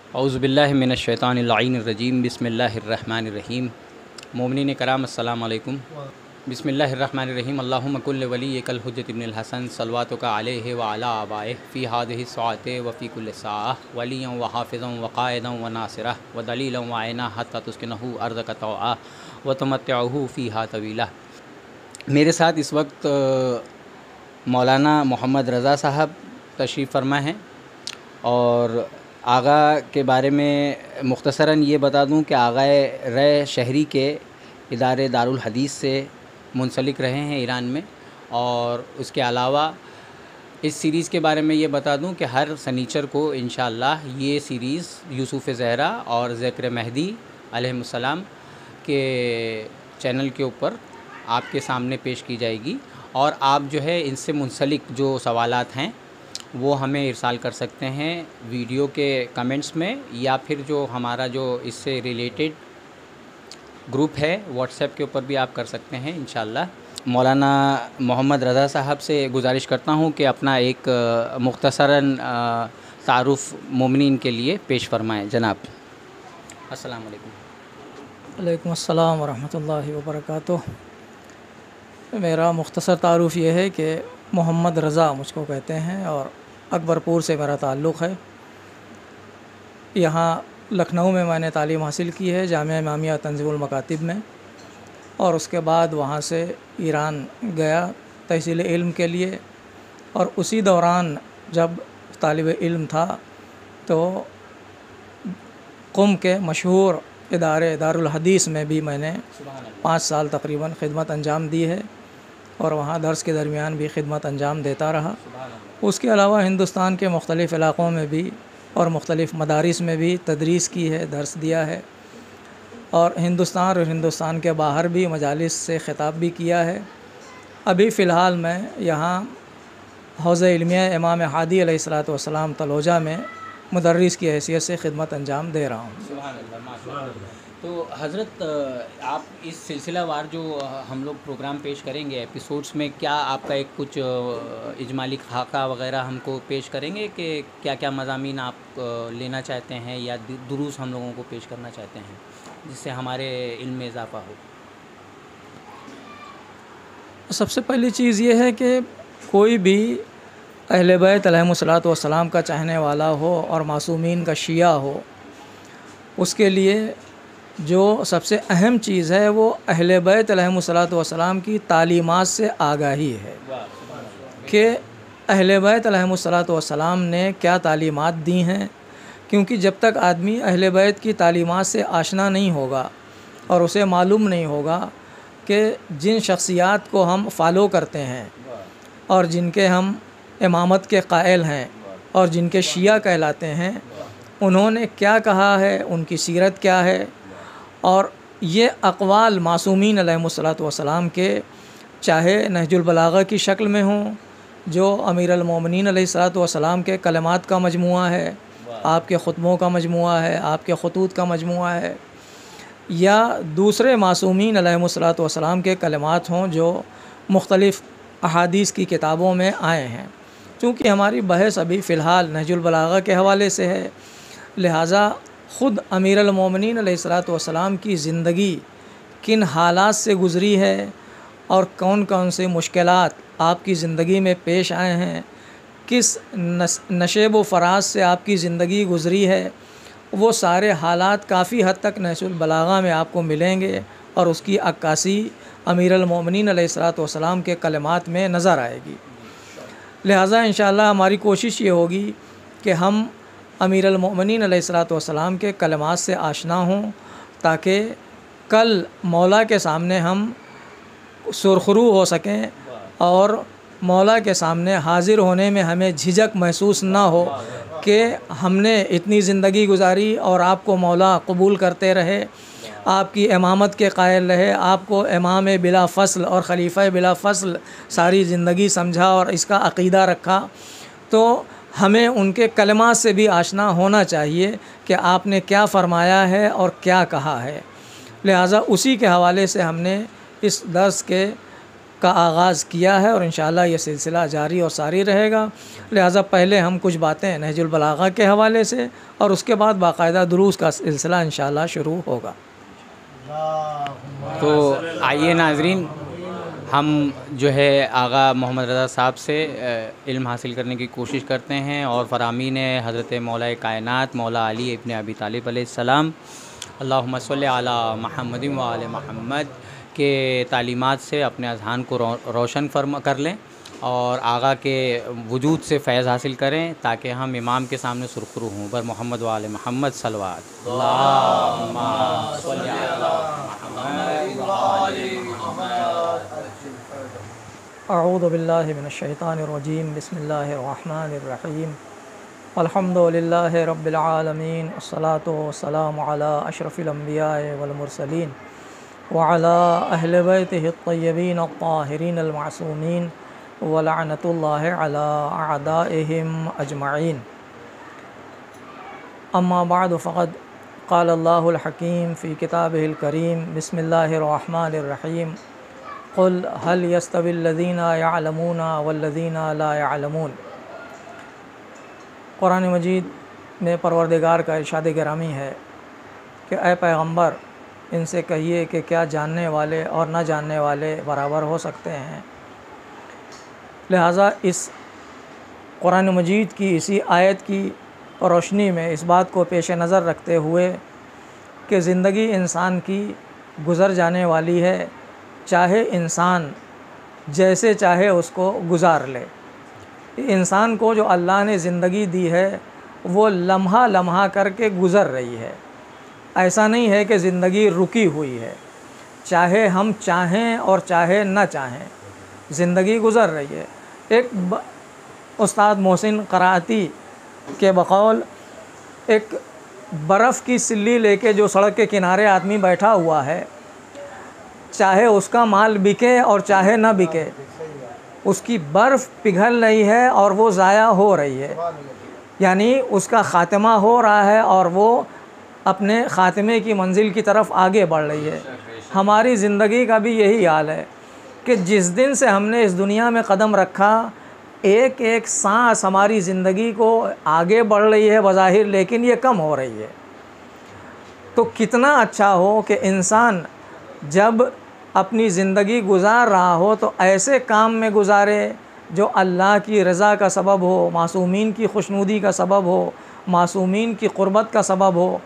औज़ुबिल्लाहि मिनश्शैतानिर्रजीम बिस्मिल्लाहिर्रहमानिर्रहीम। मोमिनीन कराम अस्सलाम वालेकुम। बिस्मिल्लाहिर्रहमानिर्रहीम। अल्लाहुम्मा कुल्लि वलिय्यिकल हुज्जत इब्निल हसन सल्वातुका अलैहि व अला आबाइहि फ़ी हाज़िहि स्सआति व फ़ी कुल्लि साअह वलिय्यन व हाफ़िज़न व क़ाइदन व नासिरह व दलीलन व आइना हत्ता तुस्किनहु अर्ज़क तौआ व तुमत्तिअहु फ़ीहा तवीला। मेरे साथ इस वक्त मौलाना मोहम्मद रज़ा साहब तशरीफ़ फ़रमा हैं और आगा के बारे में मुख्तसरन ये बता दूं कि आगाए रय शहरी के इदारे दारुल हदीस से मुंसलिक रहे हैं ईरान में। और उसके अलावा इस सीरीज़ के बारे में ये बता दूं कि हर सनीचर को इंशाअल्लाह ये सीरीज़ यूसुफ़ ज़हरा और ज़िक्र महदी अलैहिस्सलाम के चैनल के ऊपर आपके सामने पेश की जाएगी। और आप जो है इनसे मुंसलिक जो सवालात हैं वो हमें इरसाल कर सकते हैं वीडियो के कमेंट्स में, या फिर जो हमारा जो इससे रिलेटेड ग्रुप है व्हाट्सएप के ऊपर भी आप कर सकते हैं इंशाअल्लाह। मौलाना मोहम्मद रज़ा साहब से गुजारिश करता हूं कि अपना एक मुख्तसरन तारुफ़ मोमिनीन के लिए पेश फरमाएँ जनाब। अस्सलाम वालेकुम। वालेकुम अस्सलाम वरहमतुल्लाहि वबरकातुह। मेरा मुख्तसर तारुफ़ ये है कि मोहम्मद रज़ा मुझको कहते हैं और अकबरपुर से मेरा ताल्लुक़ है। यहाँ लखनऊ में मैंने तालीम हासिल की है जामिया इमामिया तंज़ीमुल मकातिब में, और उसके बाद वहाँ से ईरान गया तहसील इल्म के लिए। और उसी दौरान जब तालिब इल्म था तो क़ुम के मशहूर इदारे दारुल हदीस में भी मैंने 5 साल तकरीबन खिदमत अंजाम दी है और वहाँ दर्स के दरमियान भी खिदमत अंजाम देता रहा। उसके अलावा हिंदुस्तान के मुख्तलिफ़ इलाक़ों में भी और मुख्तलिफ़ मदारिस में भी तदरीस की है, दर्स दिया है, और हिंदुस्तान के बाहर भी मजालिस से ख़िताब भी किया है। अभी फ़िलहाल मैं यहाँ हौज़ इल्मिया इमाम हादी अलैहिस्सलातु वस्सलाम तलोजा में मुदर्रिस की हैसियत से खिदमत अंजाम दे रहा हूँ। तो हज़रत आप इस सिलसिलावार जो हम लोग प्रोग्राम पेश करेंगे एपिसोड्स में, क्या आपका एक कुछ इजमाली खाका वगैरह हमको पेश करेंगे कि क्या क्या मज़ामीन आप लेना चाहते हैं या दुरूस हम लोगों को पेश करना चाहते हैं जिससे हमारे इल्म में इजाफ़ा हो? सबसे पहली चीज़ ये है कि कोई भी अहले बैत अलैहिमुस्सलातु वस्सलाम का चाहने वाला हो और मासूमीन का शिया हो, उसके लिए जो सबसे अहम चीज़ है वो अहले बैत अलैहिमुस्सलातु वस्सलाम की तालीमात से आगाही है कि अहले बैत अलैहिमुस्सलातु वस्सलाम ने क्या तालीमात दी हैं। क्योंकि जब तक आदमी अहले बैत की तालीमात से आशना नहीं होगा और उसे मालूम नहीं होगा कि जिन शख्सियात को हम फ़ॉलो करते हैं और जिनके हम इमामत के कायल हैं और जिनके शिया कहलाते हैं, उन्होंने क्या कहा है, उनकी सीरत क्या है, और ये अक़वाल मासूमीन अलैहिमुस्सलातु वस्सलाम के चाहे नहजुल बलागा की शक्ल में हों, जो अमीरुल मोमिनीन अलैहिस्सलातु वस्सलाम के कलमात का मजमुआ है, आपके ख़ुतबों का मजमुआ है, आपके ख़ुतूत का मजमुआ है, या दूसरे मासूमीन अलैहिमुस्सलातु वस्सलाम के कलमात हों जो मुख्तलिफ़ अहादीस की किताबों में आए हैं। चूँकि हमारी बहस अभी फ़िलहाल नहजुल बलागा के हवाले से है, लिहाजा ख़ुद अमीरुल मोमिनीन अलैहिस्सलातु वस्सलाम की ज़िंदगी किन हालात से गुज़री है और कौन कौन से मुश्किलात आपकी ज़िंदगी में पेश आए हैं, किस नशेब व फ़राज से आपकी ज़िंदगी गुज़री है, वो सारे हालात काफ़ी हद तक नहजुल बलागा में आपको मिलेंगे और उसकी अक्कासी अमीरुल मोमिनीन अलैहिस्सलातु वस्सलाम के कलमात में नज़र आएगी। लिहाजा इंशाअल्लाह हमारी कोशिश ये होगी कि हम अमीरुल मोमिनीन अलैहिस्सलातु वस्सलाम के कलमात से आशना हों, ताकि कल मौला के सामने हम सुरखरू हो सकें और मौला के सामने हाज़िर होने में हमें झिझक महसूस ना हो कि हमने इतनी ज़िंदगी गुजारी और आपको मौला कबूल करते रहे, आपकी इमामत के कायल रहे, आपको इमाम बिला फ़स्ल और ख़लीफ़ा बिला फ़स्ल सारी ज़िंदगी समझा और इसका अक़ीदा रखा। तो हमें उनके कलमात से भी आशना होना चाहिए कि आपने क्या फ़रमाया है और क्या कहा है। लिहाजा उसी के हवाले से हमने इस दर्स के का आगाज़ किया है और इंशाअल्लाह ये सिलसिला जारी और सारी रहेगा। लिहाजा पहले हम कुछ बातें नहजुल बलागा के हवाले से और उसके बाद बाकायदा दुरूस का सिलसिला इंशाअल्लाह शुरू होगा। तो आइए नाजरीन, हम जो है आगा मोहम्मद रज़ा साहब से इल्म हासिल करने की कोशिश करते हैं और फ़रामीन हज़रत मौला कायनात मौला अली इब्न अबी तालिब अलैहिस्सलाम अल्लाहुम्मा सल्लि अला मुहम्मदिन व आले मुहम्मद के तालीमात से अपने अज़हान को रोशन कर लें और आगा के वजूद से फैज़ हासिल करें ताकि हम इमाम के सामने सुरखरू हों। बर मोहम्मद व आले मुहम्मद सल्लल्लाहु अऊज़ु बिल्लाहि मिनश्शैतानिर रजीम बिस्मिल्लाहिर रहमानिर रहीम अल्हम्दुलिल्लाहि रब्बिल आलमीन अस्सलातु वस्सलामु अला अशरफिल अंबिया वल मुरसलीन व अला अहले बैतिहि अत्तय्यबीन अत्ताहिरीन अल मासूमीन व लअनतुल्लाहि अला अअदाइहिम अजमईन। अम्मा बअद फ़क़द क़ाल अल्लाहुल हकीम फ़ी किताबिहिल करीम बिस्मिल्लाहिर रहमानिर रहीम क़ुल हल यस्तविल्लज़ीना यअलमूना वल्लज़ीना ला यअलमून। कुरान मजीद में परवरदिगार का इरशाद गिरामी है कि ए पैगंबर, इनसे कहिए कि क्या जानने वाले और न जानने वाले बराबर हो सकते हैं। लिहाजा इस कुरान मजीद की इसी आयत की रोशनी में इस बात को पेश नज़र रखते हुए कि ज़िंदगी इंसान की गुज़र जाने वाली है, चाहे इंसान जैसे चाहे उसको गुजार ले। इंसान को जो अल्लाह ने ज़िंदगी दी है वो लम्हा लम्हा करके गुज़र रही है। ऐसा नहीं है कि ज़िंदगी रुकी हुई है, चाहे हम चाहें और चाहे न चाहें ज़िंदगी गुज़र रही है। एक उस्ताद मोहसिन कराती के बकौल एक बर्फ़ की सिल्ली लेके जो सड़क के किनारे आदमी बैठा हुआ है, चाहे उसका माल बिके और चाहे न बिके, उसकी बर्फ़ पिघल रही है और वो ज़ाया हो रही है, यानी उसका ख़ात्मा हो रहा है और वो अपने ख़ात्मे की मंजिल की तरफ आगे बढ़ रही है। हमारी ज़िंदगी का भी यही हाल है कि जिस दिन से हमने इस दुनिया में कदम रखा, एक एक सांस हमारी ज़िंदगी को आगे बढ़ रही है बज़ाहिर, लेकिन ये कम हो रही है। तो कितना अच्छा हो कि इंसान जब अपनी ज़िंदगी गुजार रहा हो तो ऐसे काम में गुजारे जो अल्लाह की रज़ा का सबब हो, मासूमीन की खुशनुदी का सबब हो, मासूमीन की क़ुर्बत का सबब हो।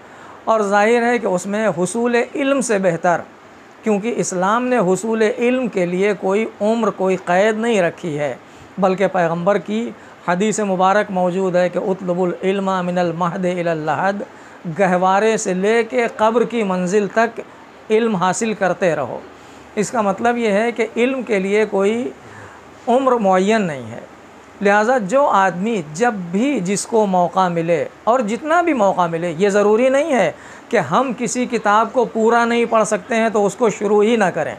और ज़ाहिर है कि उसमें हुसूल इल्म से बेहतर, क्योंकि इस्लाम ने हुसूल इल्म के लिए कोई उम्र कोई क़ैद नहीं रखी है, बल्कि पैगंबर की हदीस मुबारक मौजूद है कि उतलबुल इल्मा मिनल महद इलल लहद, गहवारे से लेके कब्र की मंजिल तक इल्म हासिल करते रहो। इसका मतलब ये है कि इल्म के लिए कोई उम्र मुअय्यन नहीं है। लिहाजा जो आदमी जब भी जिसको मौका मिले और जितना भी मौका मिले, ये ज़रूरी नहीं है कि हम किसी किताब को पूरा नहीं पढ़ सकते हैं तो उसको शुरू ही ना करें।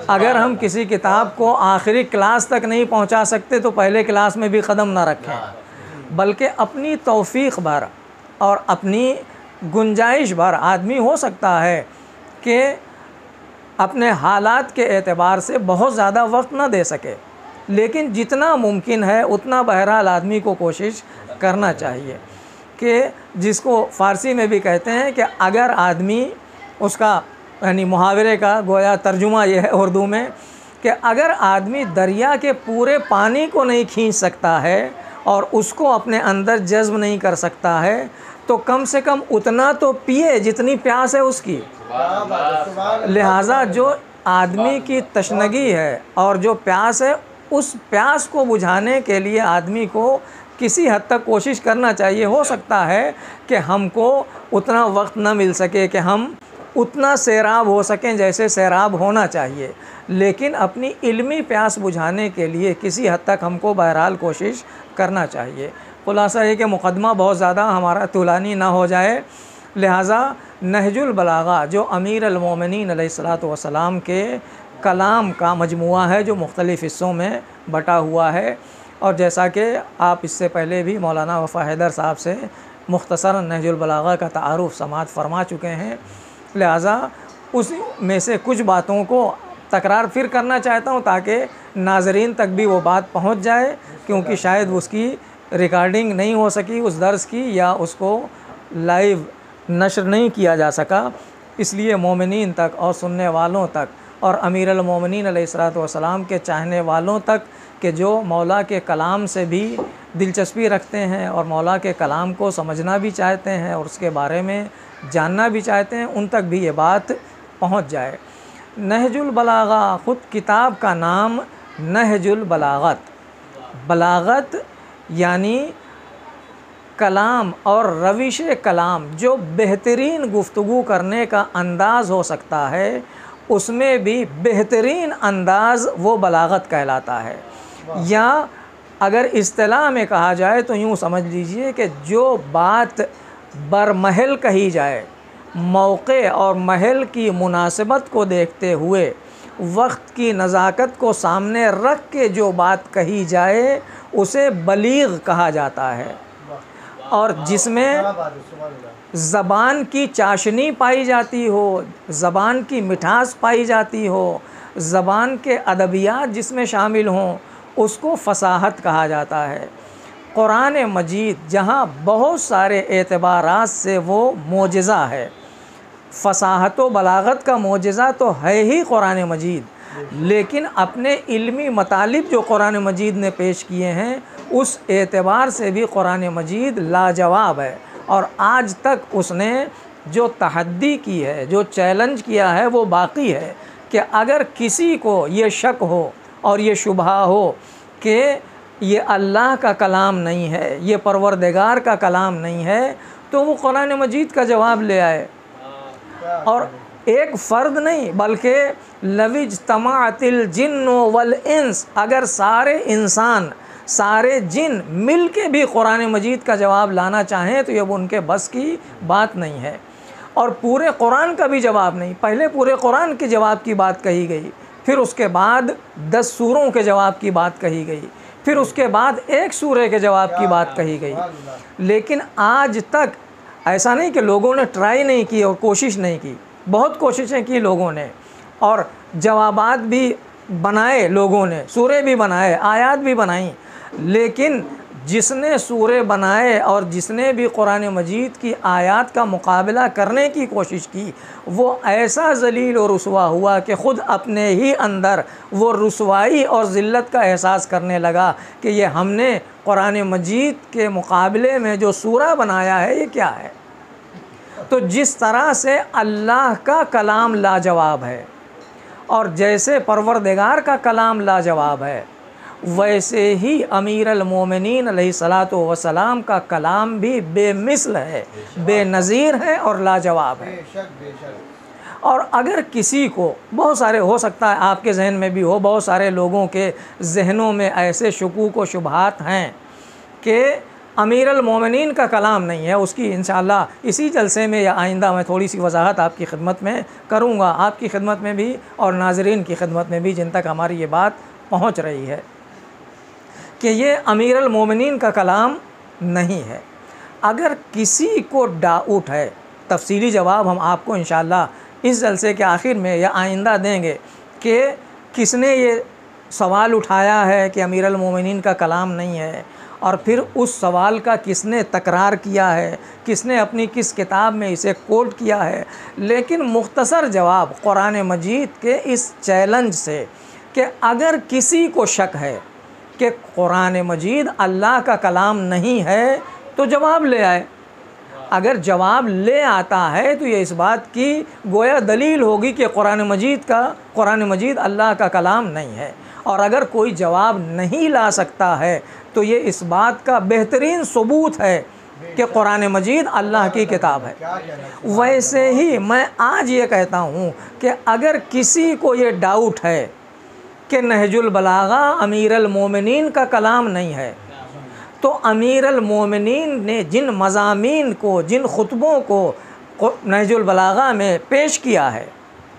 अगर हम किसी किताब को आखिरी क्लास तक नहीं पहुंचा सकते तो पहले क्लास में भी कदम ना रखें, बल्कि अपनी तौफीक भर और अपनी गुंजाइश भर आदमी हो सकता है कि अपने हालात के एतबार से बहुत ज़्यादा वक्त ना दे सके, लेकिन जितना मुमकिन है उतना बहरहाल आदमी को कोशिश करना चाहिए। कि जिसको फ़ारसी में भी कहते हैं कि अगर आदमी उसका यानी मुहावरे का गोया तर्जुमा ये है उर्दू में कि अगर आदमी दरिया के पूरे पानी को नहीं खींच सकता है और उसको अपने अंदर जज्ब नहीं कर सकता है तो कम से कम उतना तो पिए जितनी प्यास है उसकी। लिहाजा जो आदमी की तशनगी है और जो प्यास है, उस प्यास को बुझाने के लिए आदमी को किसी हद तक कोशिश करना चाहिए। हो सकता है कि हमको उतना वक्त न मिल सके कि हम उतना सैराब हो सकें जैसे सैराब होना चाहिए, लेकिन अपनी इल्मी प्यास बुझाने के लिए किसी हद तक हमको बहरहाल कोशिश करना चाहिए। खुलासा है कि मुक़दमा बहुत ज़्यादा हमारा तुलानी ना हो जाए, लिहाजा नहजुल बलागा जो अमीर अल मोमिनीन अलैहिस्सलातु वस्सलाम के कलाम का मजमुआ है जो मुख्तलिफ़ हिस्सों में बटा हुआ है, और जैसा कि आप इससे पहले भी मौलाना वफ़ा हैदर साहब से मुख्तसर नहजुल बलागा का तारुफ़ समाअत फरमा चुके हैं, लिहाजा उस में से कुछ बातों को तकरार फिर करना चाहता हूँ ताकि नाज़रीन तक भी वो बात पहुँच जाए, क्योंकि शायद उसकी रिकॉर्डिंग नहीं हो सकी उस दर्स की, या उसको लाइव नशर नहीं किया जा सका। इसलिए मोमिनीन तक और सुनने वालों तक और अमीरुल मोमिनीन अलैहिस्सलातु वस्सलाम के चाहने वालों तक कि जो मौला के कलाम से भी दिलचस्पी रखते हैं और मौला के कलाम को समझना भी चाहते हैं और उसके बारे में जानना भी चाहते हैं, उन तक भी ये बात पहुंच जाए। नहजुल बलागा, ख़ुद किताब का नाम नहजुल बलागत, बलागत यानी कलाम और रविश कलाम, जो बेहतरीन गुफ्तगू करने का अंदाज़ हो सकता है, उसमें भी बेहतरीन अंदाज़ वो बलागत कहलाता है। या अगर इस्तिलाह में कहा जाए तो यूँ समझ लीजिए कि जो बात बरमहल कही जाए, मौक़े और महल की मुनासिबत को देखते हुए, वक्त की नज़ाकत को सामने रख के जो बात कही जाए, उसे बलीग कहा जाता है। और जिसमें ज़बान की चाशनी पाई जाती हो, ज़बान की मिठास पाई जाती हो, ज़बान के अदबियात जिसमें शामिल हों, उसको फ़साहत कहा जाता है। कुरान मजीद जहाँ बहुत सारे एतबारात से वो मोजज़ा है, फ़साहत व बलागत का मोजज़ा तो है ही कुरान मजीद, लेकिन अपने इल्मी मतालिब जो कुरान मजीद ने पेश किए हैं, उस एतबार से भी कुरान मजीद लाजवाब है। और आज तक उसने जो तहद्दी की है, जो चैलेंज किया है, वो बाकी है कि अगर किसी को ये शक हो और ये शुबहा हो कि ये अल्लाह का कलाम नहीं है, ये परवरदिगार का कलाम नहीं है, तो वो कुरान मजीद का जवाब ले आए। और एक फ़र्द नहीं बल्कि लविज्तमाअतिल जिन्नु वल इंस, अगर सारे इंसान सारे जिन मिल के भी कुरान मजीद का जवाब लाना चाहें तो ये उनके बस की बात नहीं है। और पूरे कुरान का भी जवाब नहीं, पहले पूरे कुरान के जवाब की बात कही गई, फिर उसके बाद 10 सूरों के जवाब की बात कही गई, फिर उसके बाद एक सूरे के जवाब की बात कही गई। लेकिन आज तक ऐसा नहीं कि लोगों ने ट्राई नहीं की और कोशिश नहीं की, बहुत कोशिशें की लोगों ने और जवाबात भी बनाए, लोगों ने सूरे भी बनाए, आयात भी बनाई, लेकिन जिसने सूरे बनाए और जिसने भी कुरान मजीद की आयात का मुकाबला करने की कोशिश की, वो ऐसा ज़लील और रुसवा हुआ कि ख़ुद अपने ही अंदर वो रुसवाई और ज़िल्लत का एहसास करने लगा कि ये हमने कुरान मजीद के मुकाबले में जो सूरा बनाया है ये क्या है। तो जिस तरह से अल्लाह का कलाम लाजवाब है और जैसे परवरदिगार का कलाम लाजवाब है, वैसे ही अमीरुल मोमिनीन अलैहिस्सलातु वस्सलाम का कलाम भी बेमिसल है, बेनज़ीर है और लाजवाब है। और अगर किसी को, बहुत सारे हो सकता है आपके जहन में भी हो, बहुत सारे लोगों के जहनों में ऐसे शुकूक व शुबहात हैं कि अमीरुल मोमिनीन का कलाम नहीं है, उसकी इंशाअल्लाह इसी जलसे में या आइंदा मैं थोड़ी सी वजाहत आपकी खिदमत में करूँगा, आपकी खिदमत में भी और नाजरीन की खिदमत में भी जिन तक हमारी ये बात पहुँच रही है कि ये अमीरुल मोमिनीन का कलाम नहीं है। अगर किसी को डाउट है, तफसीली जवाब हम आपको इंशाअल्लाह इस जलसे के आखिर में या आइंदा देंगे कि किसने ये सवाल उठाया है कि अमीरुल मोमिनीन का कलाम नहीं है, और फिर उस सवाल का किसने तकरार किया है, किसने अपनी किस किताब में इसे कोट किया है। लेकिन मुख्तसर जवाब कुरान मजीद के इस चैलेंज से कि अगर किसी को शक है कि कुरान मजीद अल्लाह का कलाम नहीं है तो जवाब ले आए। अगर जवाब ले आता है तो ये इस बात की गोया दलील होगी कि कुरान मजीद अल्लाह का कलाम नहीं है। और अगर कोई जवाब नहीं ला सकता है तो ये इस बात का बेहतरीन सबूत है कि कुरान मजीद अल्लाह की किताब है। वैसे ही मैं आज ये कहता हूँ कि अगर किसी को ये डाउट है कि नहजुल बलागा अमीरुल मोमिनीन का कलाम नहीं है, तो अमीरुल मोमिनीन ने जिन मज़ामीन को, जिन खुतबों को नहजुल बलागा में पेश किया है,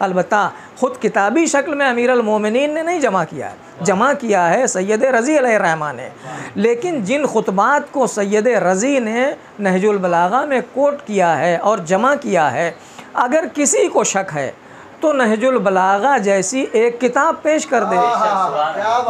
अलबत्ता ख़ुद किताबी शक्ल में अमीरुल मोमिनीन ने नहीं जमा किया है, जमा किया है सैयद रज़ी अलैहिर्रहमान ने, लेकिन जिन खुतबात को सैयद रज़ी ने नहजुल बलागा में कोट किया है और जमा किया है, अगर किसी को शक है तो नहजुल बलागा जैसी एक किताब पेश कर दे,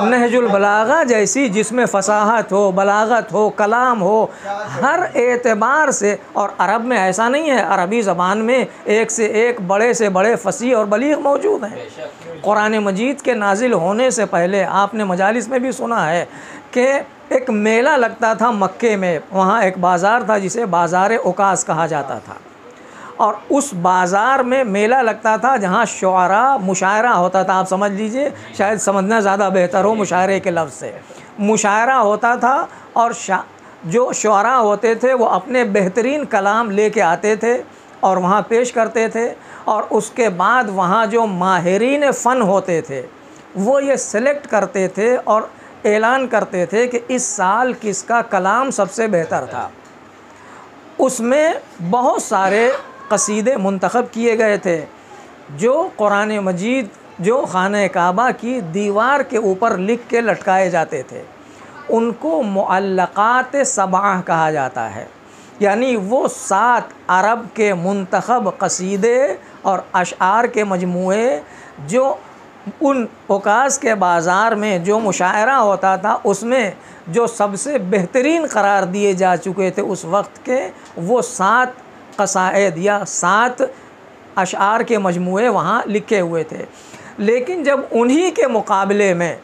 नहजुल बलागा जैसी, जिसमें फसाहत हो, बलागत हो, कलाम हो, हर एतबार से। और अरब में ऐसा नहीं है, अरबी ज़बान में एक से एक बड़े से बड़े फसीह और बलीग मौजूद हैं। कुरान मजीद के नाजिल होने से पहले आपने मजालिस में भी सुना है कि एक मेला लगता था मक्के में, वहाँ एक बाज़ार था जिसे बाज़ार उकास कहा जाता था, और उस बाज़ार में मेला लगता था जहाँ शुआरा मुशायरा होता था। आप समझ लीजिए, शायद समझना ज़्यादा बेहतर हो मुशायरे के लफ्ज़ से। मुशायरा होता था और जो शुआरा होते थे वो अपने बेहतरीन कलाम लेके आते थे और वहाँ पेश करते थे, और उसके बाद वहाँ जो माहिरीन फ़न होते थे वो ये सेलेक्ट करते थे और ऐलान करते थे कि इस साल किसका कलाम सबसे बेहतर था। उसमें बहुत सारे क़सीदे मुंतखब किए गए थे जो कुरान मजीद, जो खाने काबा की दीवार के ऊपर लिख के लटकाए जाते थे, उनको मुअल्लक़ात सबआ कहा जाता है। यानी वो 7 अरब के मुंतखब क़सीदे और अशआर के मजमूए जो उन उकास के बाज़ार में जो मुशायरा होता था उसमें जो सबसे बेहतरीन करार दिए जा चुके थे उस वक्त के, वो 7 क़साइद या 7 अशआर के मजमूए वहाँ लिखे हुए थे। लेकिन जब उन्हीं के मुकाबले में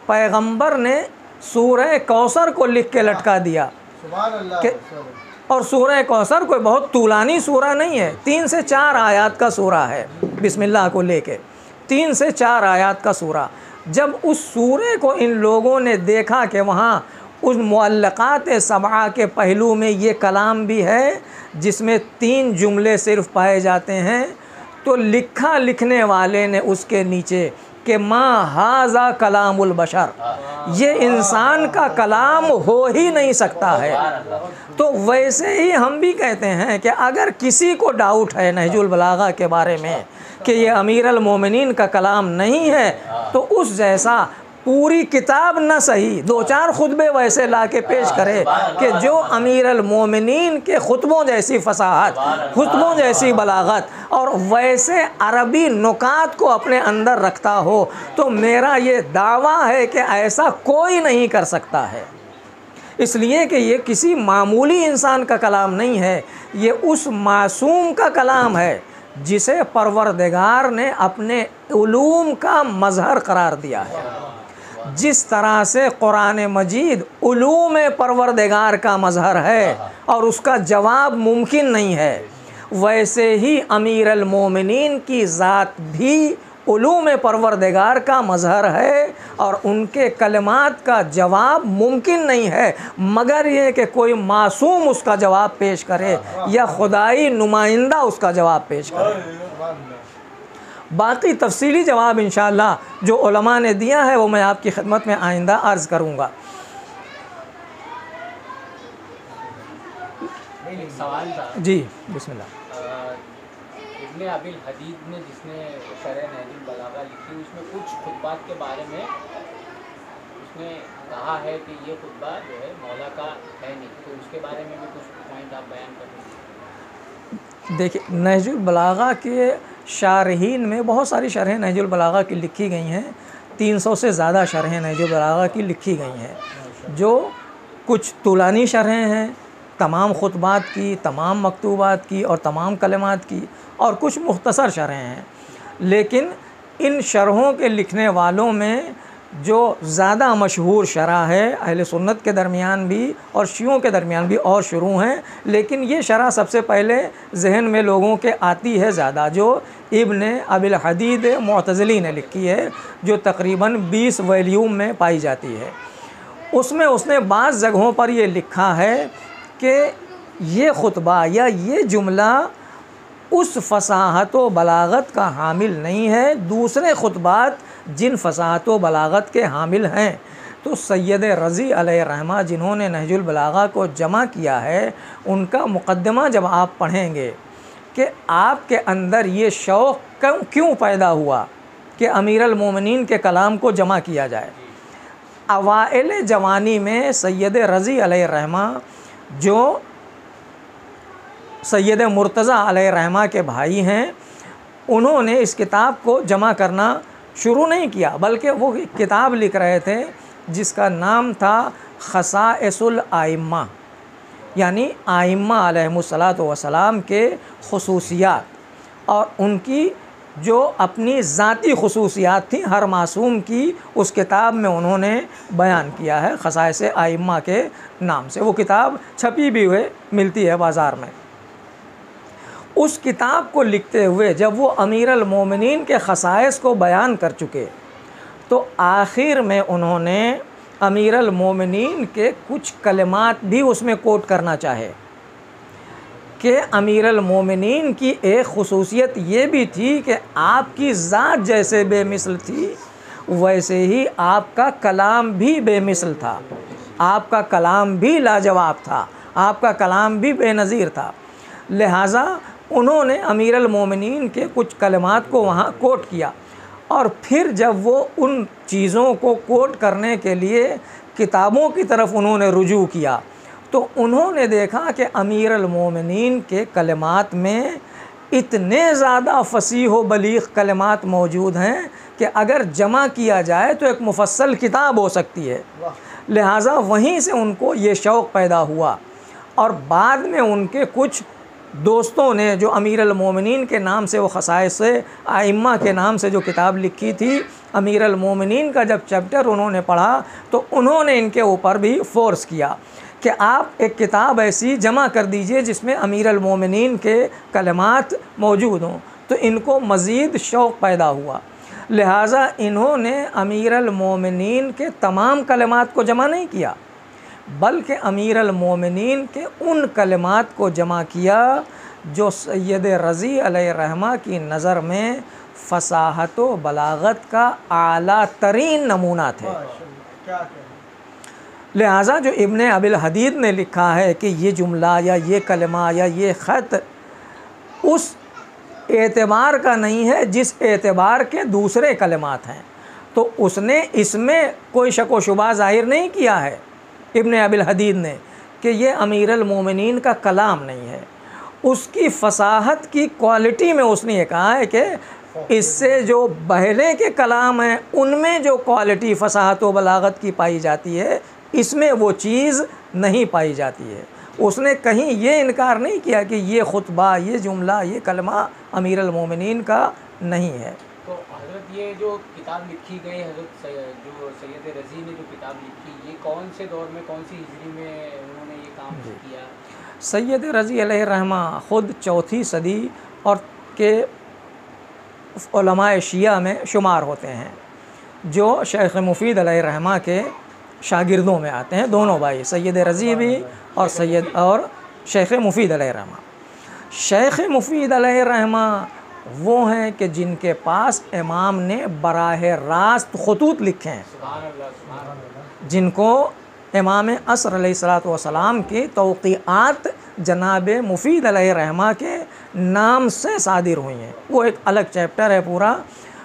पैगंबर ने सूरह कौसर को लिख के लटका दिया कि, और सूरह कौसर कोई बहुत तूलानी सूरा नहीं है, 3 से 4 आयत का सूरा है, बिस्मिल्लाह को लेके 3 से 4 आयत का सूरा। जब उस सूरे को इन लोगों ने देखा कि वहाँ उस मुअल्लक़ात सबआ के पहलू में ये कलाम भी है जिसमें 3 जुमले सिर्फ़ पाए जाते हैं, तो लिखा लिखने वाले ने उसके नीचे कि माँ हाज़ा कलामुल बशर, ये इंसान का कलाम हो ही नहीं सकता है। तो वैसे ही हम भी कहते हैं कि अगर किसी को डाउट है नहजुल बलागा के बारे में कि ये अमीरुल मोमिनीन का कलाम नहीं है, तो उस जैसा पूरी किताब न सही 2-4 खुतबे वैसे ला के पेश करे कि जो अमीरुल मोमिनीन के खुतबों जैसी फसाहत, खुतबों जैसी बलागत और वैसे अरबी नुकात को अपने अंदर रखता हो, तो मेरा ये दावा है कि ऐसा कोई नहीं कर सकता है। इसलिए कि ये किसी मामूली इंसान का कलाम नहीं है, ये उस मासूम का कलाम है जिसे परवरदिगार ने अपने उलूम का मज़हर करार दिया है। जिस तरह से कुरान मजीद उलूम परवरदिगार का मज़हर है और उसका जवाब मुमकिन नहीं है, वैसे ही अमीरुल मोमिनीन की ज़ात भी उलूम परवरदिगार का मज़हर है और उनके कलमात का जवाब मुमकिन नहीं है मगर ये कि कोई मासूम उसका जवाब पेश करे या खुदाई नुमाइंदा उसका जवाब पेश करे। बाकी तफसीली जवाब इंशाअल्लाह जो उलमा ने दिया है वो मैं आपकी खिदमत में आइंदा अर्ज़ करूँगा। सवाल था जी बिस्मिल्लाह। इब्ने अबिल हदीद ने जिसने शरह नहजुल बलागा लिखी, उसमें कुछ खुतबात के बारे में उसने कहा है कि ये खुतबा जो है मौला का है नहीं, तो उसके बारे में भी कुछ पॉइंट आप बयान कर दीजिए। देखिए, नहजुल बलागा के शारहीन में बहुत सारी शरह नहजुल बलागा की लिखी गई हैं, 300 से ज़्यादा शरह नहजुल बलागा की लिखी गई हैं, जो कुछ तुलानी शरह हैं तमाम खुतबात की, तमाम मकतूबात की और तमाम कलमात की, और कुछ मुख्तसर शरह हैं। लेकिन इन शरहों के लिखने वालों में जो ज़्यादा मशहूर शरह है अहले सुन्नत के दरमियान भी और शियों के दरमियान भी और शुरू हैं, लेकिन ये शरह सबसे पहले जहन में लोगों के आती है ज़्यादा, जो इब्ने अबिल हदीद मुअतज़िली ने लिखी है, जो तकरीबन 20 वॉल्यूम में पाई जाती है। उसमें उसने बाज़ जगहों पर ये लिखा है कि ये खुतबा या ये जुमला उस फसाहत व बलागत का हामिल नहीं है दूसरे खुतबात जिन फसाहत व बलागत के हामिल हैं। तो सैयद रज़ी अलैहिर्रहमा जिन्होंने नहजुल बलागा को जमा किया है, उनका मुक़द्दमा जब आप पढ़ेंगे कि आपके अंदर ये शौक़ क्यों पैदा हुआ कि अमीरुल मोमिनीन के कलाम को जमा किया जाए। अवाइल जवानी में सैयद रज़ी अलैहिर्रहमा जो सैयद मुर्तज़ा अलैहिर्रहमा के भाई हैं, उन्होंने इस किताब को जमा करना शुरू नहीं किया, बल्कि वो एक किताब लिख रहे थे जिसका नाम था खसाइसुल आइम्मा, यानी आइम्मा अलैहिमुस्सलातु वस्सलाम के खुसूसियात और उनकी जो अपनी ज़ाती खुसूसियात थी हर मासूम की, उस किताब में उन्होंने बयान किया है खसाइस आइम्मा के नाम से। वो किताब छपी भी हुए मिलती है बाज़ार में। उस किताब को लिखते हुए जब वो अमीरुल मोमिनीन के खसाइस को बयान कर चुके तो आखिर में उन्होंने अमीरुल मोमिनीन के कुछ कलिमात भी उसमें कोट करना चाहे कि अमीरुल मोमिनीन की एक खुसूसियत ये भी थी कि आपकी ज़ात जैसे बेमिसल थी वैसे ही आपका कलाम भी बेमिसल था, आपका कलाम भी लाजवाब था, आपका कलाम भी बेनज़ीर था। लिहाजा उन्होंने अमीरुल मोमिनीन के कुछ कलिमात को वहाँ कोट किया और फिर जब वो उन चीज़ों को कोट करने के लिए किताबों की तरफ उन्होंने रुजू किया तो उन्होंने देखा कि अमीरुल मोमिनीन के कलिमात में इतने ज़्यादा फसीह व बलीग़ कलिमात मौजूद हैं कि अगर जमा किया जाए तो एक मुफस्सल किताब हो सकती है। लिहाजा वहीं से उनको ये शौक़ पैदा हुआ और बाद में उनके कुछ दोस्तों ने जो अमीरुल मोमिनीन के नाम से वो खसाइस आइम्मा के नाम से जो किताब लिखी थी, अमीरुल मोमिनीन का जब चैप्टर उन्होंने पढ़ा तो उन्होंने इनके ऊपर भी फोर्स किया कि आप एक किताब ऐसी जमा कर दीजिए जिसमें अमीरुल मोमिनीन के कलिमात मौजूद हों। तो इनको मज़ीद शौक़ पैदा हुआ, लिहाजा इन्होंने अमीरुल मोमिनीन के तमाम कलिमात को जमा नहीं किया बल्कि अमीरुल मोमिनीन के उन कलिमात को जमा किया जो सैयद रज़ी अलैहिर्रहमा की नज़र में फ़साहत व बलागत का आला तरीन नमूना थे। लिहाजा जो इब्ने अबिल हदीद ने लिखा है कि ये जुमला या ये कलमा या ये ख़त उस एतबार का नहीं है जिस एतबार के दूसरे कलिमात हैं, तो उसने इसमें कोई शक व शुबा ज़ाहिर नहीं किया है इब्ने अबिल हदीद ने कि ये अमीरुल मोमिनीन का कलाम नहीं है। उसकी फ़साहत की क्वालिटी में उसने ये कहा है कि इससे जो पहले के कलाम हैं उनमें जो क्वालिटी फ़साहत व बलागत की पाई जाती है इसमें वो चीज़ नहीं पाई जाती है। उसने कहीं ये इनकार नहीं किया कि ये खुतबा, ये जुमला, ये कलमा अमीरुल मोमिनीन का नहीं है। तो हज़रत ये जो किताब लिखी गई, हज़रत जो सैयद रज़ी ने जो किताब लिखी, ये कौन से दौर में, कौन सी हिजरी में उन्होंने ये काम किया? सैयद रज़ी अलैहिर्रहमा ख़ुद चौथी सदी और के उलमाए शिया में शुमार होते हैं जो शेख मुफीद अलैहिर्रहमा के शागिर्दों में आते हैं। दोनों भाई सैयद रज़ी भी और शेख मुफीद अलैहिर्रहमा। शेख मुफीद अलैहिर्रहमा वो हैं कि जिनके पास इमाम ने बराह रास्त खतूत लिखे हैं, जिनको इमाम असर अलैहिस्सलातु वस्सलाम की तौक़ीआत जनाब मुफीद अलैहिर्रहमा के नाम से सादिर हुई हैं। वो एक अलग चैप्टर है पूरा,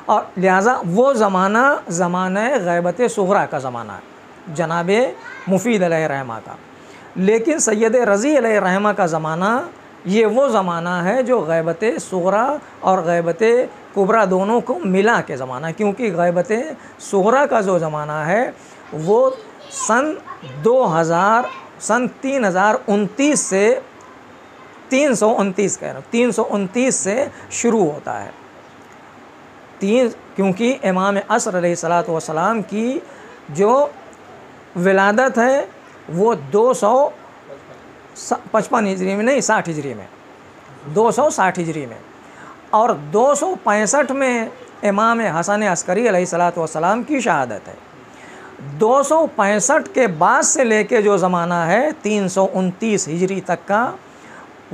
और लिहाजा वो ज़माना ग़ैबत सुग़रा का ज़माना है जनाब मुफीद अलैहिर्रहमा का। लेकिन सैयद रज़ी अलैहिर्रहमा का ज़माना ये वो ज़माना है जो ग़ैबत सुग़रा और ग़ैबत कुबरा दोनों को मिला के ज़माना, क्योंकि ग़ैबत सुग़रा का जो ज़माना है वो सन 329 से 329 कह रहा हूँ 329 से शुरू होता है। क्योंकि इमाम असर अलैहिस्सलातु वस्सलाम की जो विलादत है वो 255 हिजरी में नहीं 60 हिजरी में 260 हिजरी में, और 265 में इमाम हसन अस्करी अलैहिस्सलातु वस्सलाम की शहादत है। 265 के बाद से लेके जो ज़माना है 329 हिजरी तक का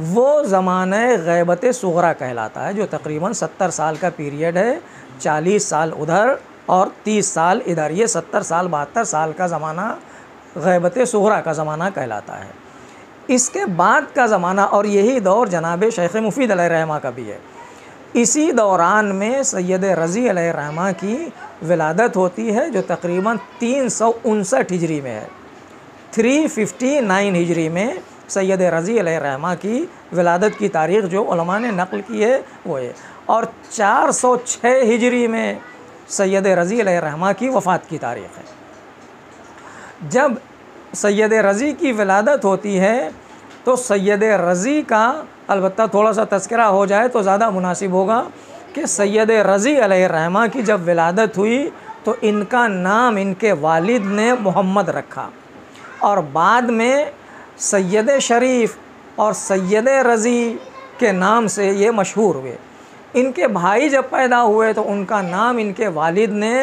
वो ज़माना ग़ैबत सुग़रा कहलाता है, जो तकरीबन 70 साल का पीरियड है। 40 साल उधर और 30 साल इधर, ये 70 साल 72 साल का ज़माना ग़ैबत सुग़रा का ज़माना कहलाता है। इसके बाद का ज़माना, और यही दौर जनाब शेख मुफीद अलैहिर्रहमा का भी है, इसी दौरान में सैयद रज़ी अलैहिर्रहमा की विलादत होती है जो तकरीबन 359 हिजरी में है। 359 हिजरी में सैयद रज़ी अलैहिर्रहमा की विलादत की तारीख़ जो उलमा ने नक़ल की है वो है। और 406 हिजरी में सैयद रज़ी अलैहिर्रहमा की वफ़ात की तारीख़ है। जब सैयद रज़ी की विलादत होती है तो सैयद रज़ी का अलबत्ता थोड़ा सा तज़किरा हो जाए तो ज़्यादा मुनासिब होगा कि सैयद रज़ी अलैहिर्रहमा की जब विलादत हुई तो इनका नाम इनके वालिद ने मोहम्मद रखा और बाद में सैयद शरीफ और सैयद रज़ी के नाम से ये मशहूर हुए। इनके भाई जब पैदा हुए तो उनका नाम इनके वालिद ने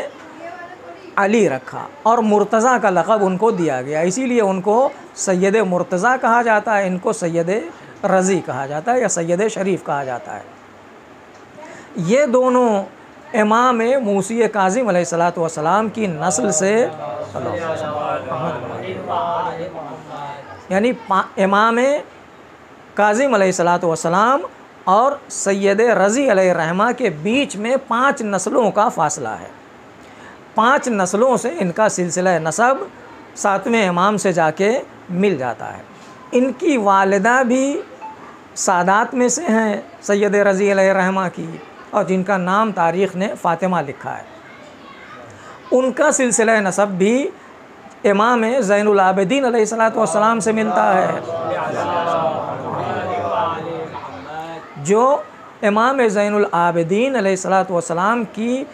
अली रखा और मुर्तज़ा का लक़ब उनको दिया गया, इसीलिए उनको सैयद मुर्तज़ा कहा जाता है, इनको सैयद रज़ी कहा जाता है या सैयद शरीफ कहा जाता है। ये दोनों इमाम मूसी काज़िम अलैहिस्सलातु वस्सलाम की नस्ल से यानी इमाम काज़िम अलैहिस्सलातु वस्सलाम और सैयद रज़ी अलैहिर्रहमा के बीच में 5 नस्लों का फ़ासला है। 5 नस्लों से इनका सिलसिला नसब 7वें इमाम से जाके मिल जाता है। इनकी वालिदा भी सादात में से हैं सैयद रज़ी अलैहिर्रहमा की, और जिनका नाम तारीख़ ने फ़ातिमा लिखा है। उनका सिलसिला नसब भी इमाम ज़ैनुल आबिदीन अलैहिस्सलातु वस्सलाम से मिलता है, जो इमाम ज़ैनुल आबिदीन अलैहिस्सलातु वस्सलाम की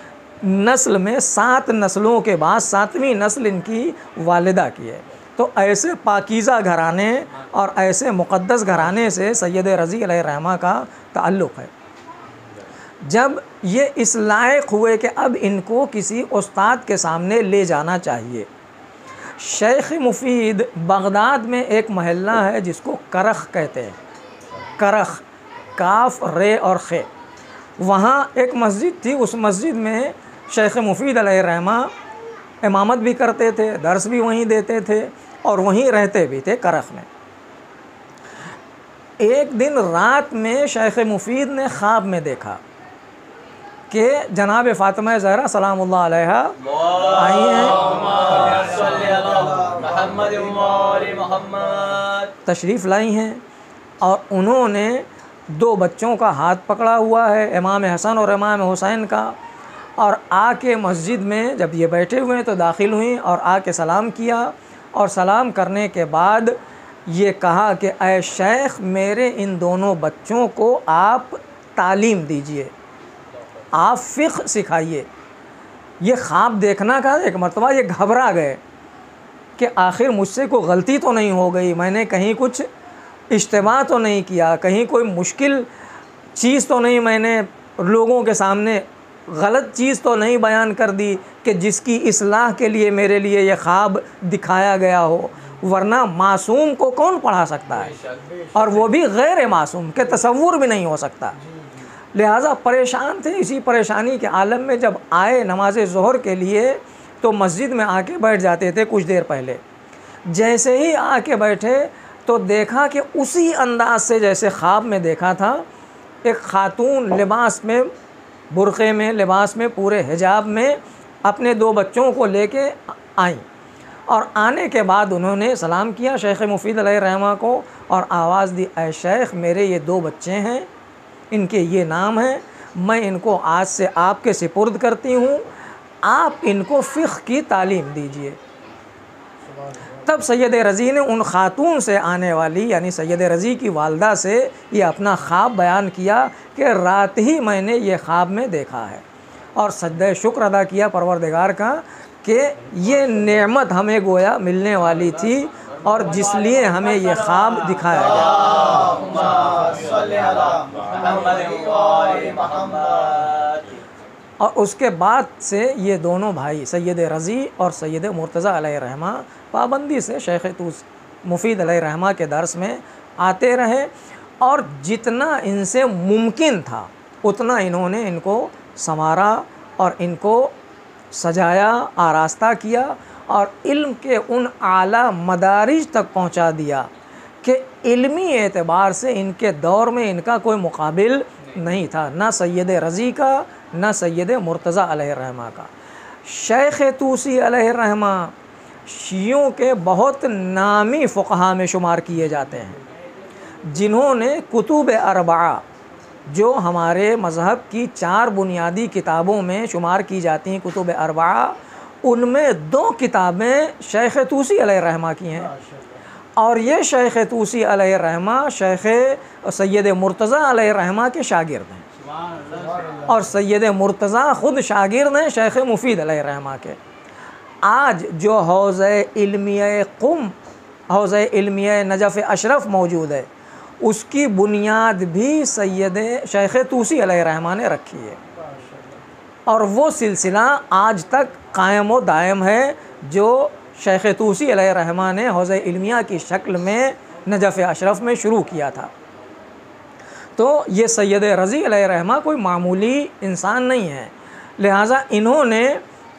नस्ल में 7 नस्लों के बाद 7वीं नस्ल इनकी वालिदा की है। तो ऐसे पाकीज़ा घराने और ऐसे मुक़द्दस घराने से सैयद रज़ी अलैहिर्रहमा का ताल्लुक़ है। जब ये इस लायक हुए कि अब इनको किसी उस्ताद के सामने ले जाना चाहिए, शेख मुफीद बगदाद में एक महल्ला है जिसको करख कहते हैं, करख काफ रे और खे, वहाँ एक मस्जिद थी। उस मस्जिद में शेख मुफीद अलैहिर्रहमा इमामत भी करते थे, दर्स भी वहीं देते थे और वहीं रहते भी थे करख में। एक दिन रात में शेख मुफीद ने ख्वाब में देखा कि जनाब फ़ातिमा ज़हरा सलामुल्लाह अलैहा आई हैं, तशरीफ़ लाई हैं और उन्होंने 2 बच्चों का हाथ पकड़ा हुआ है, इमाम हसन और इमाम हुसैन का, और आके मस्जिद में जब ये बैठे हुए हैं तो दाखिल हुई और आके सलाम किया और सलाम करने के बाद ये कहा कि ऐ शेख, मेरे इन दोनों बच्चों को आप तालीम दीजिए, आप फ़िक़्ह सिखाइए। ये ख्वाब देखना का एक मरतबा ये घबरा गए कि आखिर मुझसे कोई गलती तो नहीं हो गई, मैंने कहीं कुछ इज्तिमा तो नहीं किया, कहीं कोई मुश्किल चीज़ तो नहीं मैंने लोगों के सामने गलत चीज़ तो नहीं बयान कर दी कि जिसकी इस्लाह के लिए मेरे लिए ये ख्वाब दिखाया गया हो, वरना मासूम को कौन पढ़ा सकता है, और वो भी गैर मासूम के तसव्वुर भी नहीं हो सकता। लिहाजा परेशान थे। इसी परेशानी के आलम में जब आए नमाज ज़ोहर के लिए तो मस्जिद में आके बैठ जाते थे कुछ देर पहले। जैसे ही आके बैठे तो देखा कि उसी अंदाज से जैसे ख्वाब में देखा था, एक ख़ातून लिबास में, बुरक़े में, लिबास में, पूरे हिजाब में अपने 2 बच्चों को लेके आई और आने के बाद उन्होंने सलाम किया शेख मुफीद अलैहिर्रहमा को और आवाज़ दी, ऐ शेख, मेरे ये 2 बच्चे हैं, इनके ये नाम हैं, मैं इनको आज से आपके सिपुर्द करती हूँ, आप इनको फ़िक़्ह की तालीम दीजिए। तब सैयद रज़ी ने उन ख़ातून से आने वाली यानी सैयद रज़ी की वालदा से ये अपना ख्वाब बयान किया कि रात ही मैंने ये ख्वाब में देखा है, और सजदे शुक्र अदा किया परवरदिगार का कि ये नेमत हमें गोया मिलने वाली थी और जिसलिए हमें ये ख्वाब दिखाया गया। और उसके बाद से ये दोनों भाई सैयद रज़ी और सैयद मुर्तज़ा अलैहिर्रहमा पाबंदी से शेख मुफीद अलैहिर्रहमा के दर्स में आते रहे और जितना इनसे मुमकिन था उतना इन्होंने इनको संवारा और इनको सजाया, आरास्ता किया और इल्म के उन आला मदारिज तक पहुंचा दिया कि इल्मी एतबार से इनके दौर में इनका कोई मुकाबिल नहीं था, ना सैयद रज़ी का ना सैयद मुर्तज़ा अलैहिर्रहमा का। शेख तूसी अलैहिर्रहमा शियों के बहुत नामी फ़ुक़हा में शुमार किए जाते हैं। जिन्होंने कुतुब अरबा, जो हमारे मज़हब की 4 बुनियादी किताबों में शुमार की जाती हैं कुतुब अरबा, उनमें 2 किताबें शेख़ तूसी अलैहिर्रहमा की हैं। और ये शेख़ तूसी अलैहिर्रहमा शेख़ सैयद मुर्तज़ा अलैहिर्रहमा के शागिर्द हैं, और सैयद मुर्तज़ा ख़ुद शागिर्द हैं शेख़ मुफ़ीद अलैहिर्रहमा के। आज जो हौज़े इल्मिया क़ुम, हौज़े इल्मिया नजफ़ अशरफ मौजूद है, उसकी बुनियाद भी सैयद शेख़ तूसी अलैहिर्रहमा ने रखी है, और वो सिलसिला आज तक कायम व दायम है जो शेख़ तूसी अलैहिर्रहमा ने हौज़े इल्मिया की शक्ल में नजफ़ अशरफ में शुरू किया था। तो ये सैयद रज़ी अलैहिर्रहमा कोई मामूली इंसान नहीं है। लिहाजा इन्होंने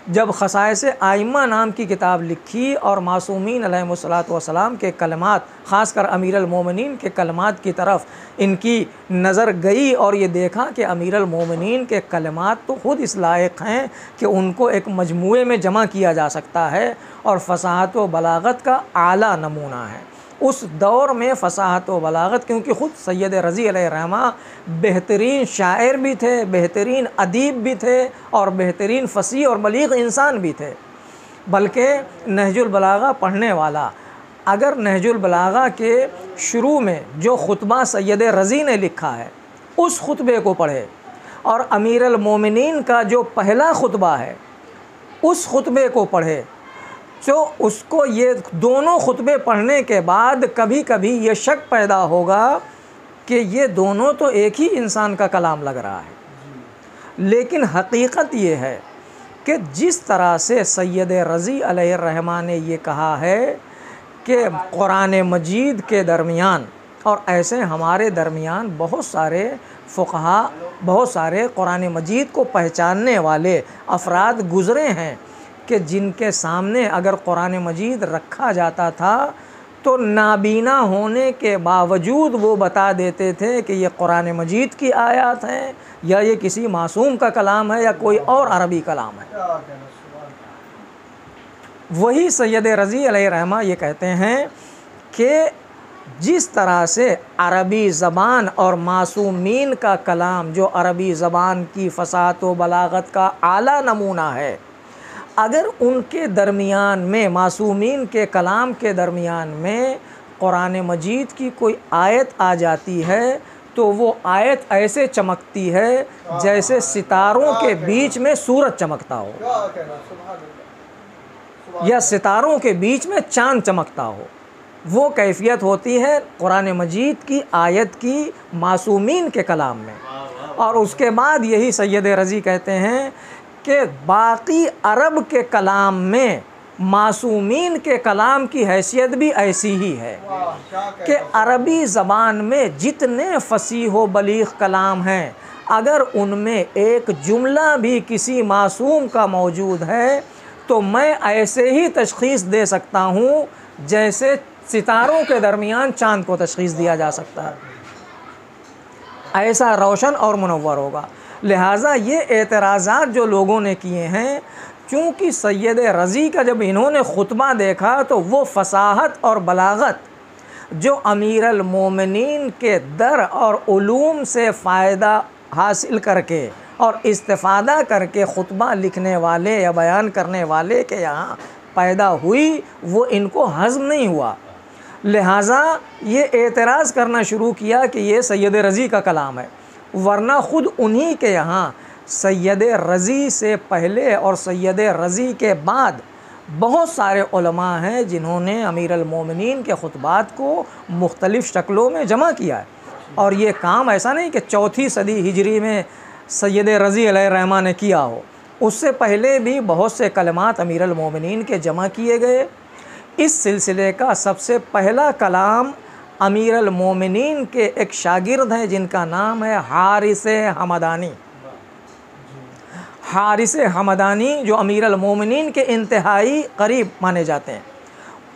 जब ख़साइस आइम्मा नाम की किताब लिखी और मासूमीन अलैहिमुस्सलातु वस्सलाम के कलमात, ख़ासकर अमीरुल मोमिनीन के कलमात की तरफ इनकी नज़र गई और ये देखा कि अमीरुल मोमिनीन के कलमात तो ख़ुद इस लायक हैं कि उनको एक मजमूए में जमा किया जा सकता है, और फ़साहत व बलागत का आला नमूना है। उस दौर में फ़साहत व बलागत, क्योंकि ख़ुद सैयद रज़ी अलैहिर्रहमा बेहतरीन शायर भी थे, बेहतरीन अदीब भी थे, और बेहतरीन फ़सीह और बलीग़ इंसान भी थे। बल्कि नहजुल बलागा पढ़ने वाला अगर नहजुल बलागा के शुरू में जो ख़ुतबा सैयद रज़ी ने लिखा है उस ख़ुतबे को पढ़े, और अमीरुल मोमिनीन का जो पहला ख़ुतबा है उस ख़ुतबे को पढ़े, तो उसको ये दोनों ख़ुतबे पढ़ने के बाद कभी कभी ये शक पैदा होगा कि ये दोनों तो एक ही इंसान का कलाम लग रहा है। लेकिन हकीकत ये है कि जिस तरह से सैयद रज़ी अलैहिर्रहमा ने ये कहा है कि कुरान मजीद के दरमियान, और ऐसे हमारे दरमियान बहुत सारे फ़ुक़हा, बहुत सारे कुरान मजीद को पहचानने वाले अफराद गुज़रे हैं कि जिनके सामने अगर कुरान मजीद रखा जाता था तो नाबीना होने के बावजूद वो बता देते थे कि ये कुरान मजीद की आयत हैं, या ये किसी मासूम का कलाम है, या कोई और अरबी कलाम है। वही सैयद रज़ी अलैहिर्रहमा ये कहते हैं कि जिस तरह से अरबी ज़बान और मासूमीन का कलाम, जो अरबी ज़बान की फ़साहत व बलागत का आला नमूना है, अगर उनके दरमियान में, मासूमीन के कलाम के दरमियान में कुरान मजीद की कोई आयत आ जाती है तो वो आयत ऐसे चमकती है जैसे सितारों के बीच में सूरज चमकता हो, या सितारों के बीच में चाँद चमकता हो। वो कैफियत होती है कुरान मजीद की आयत की मासूमीन के कलाम में। और उसके बाद यही सैयद रज़ी कहते हैं कि बाकी अरब के कलाम में मासूमीन के कलाम की हैसियत भी ऐसी ही है कि अरबी ज़बान में जितने फसीह व बलीग़ कलाम हैं, अगर उनमें एक जुमला भी किसी मासूम का मौजूद है तो मैं ऐसे ही तशख़ीस दे सकता हूँ जैसे सितारों के दरमियान चाँद को तशख़ीस दिया जा सकता है, ऐसा रोशन और मुनव्वर होगा। लिहाजा ये एतराज़ात जो लोगों ने किए हैं, चूँकि सैयद रज़ी का जब इन्होंने ख़ुतबा देखा तो वो फ़साहत और बलागत जो अमीरुल मोमिनीन के दर और उलूम से फ़ायदा हासिल करके और इस्तिफ़ादा करके ख़ुतबा लिखने वाले या बयान करने वाले के यहाँ पैदा हुई, वो इनको हज़म नहीं हुआ। लिहाजा ये एतराज़ करना शुरू किया कि ये सैयद रज़ी का कलाम है, वरना ख़ुद उन्हीं के यहाँ सैयद रज़ी से पहले और सैयद रज़ी के बाद बहुत सारे उलमा हैं जिन्होंने अमीरुल मोमिनीन के ख़ुतबात को मुख्तलिफ़ शक्लों में जमा किया है। और ये काम ऐसा नहीं कि 4वीं सदी हिजरी में सैयद रज़ी अलैहिर्रहमा ने किया हो, उससे पहले भी बहुत से कलमात अमीरुल मोमिनीन के जमा किए गए। इस सिलसिले का सबसे पहला कलाम अमीरुल मोमिनीन के एक शागिर्द हैं जिनका नाम है हारिस हमदानी। हारिस हमदानी जो अमीरुल मोमिनीन के इंतहाई करीब माने जाते हैं,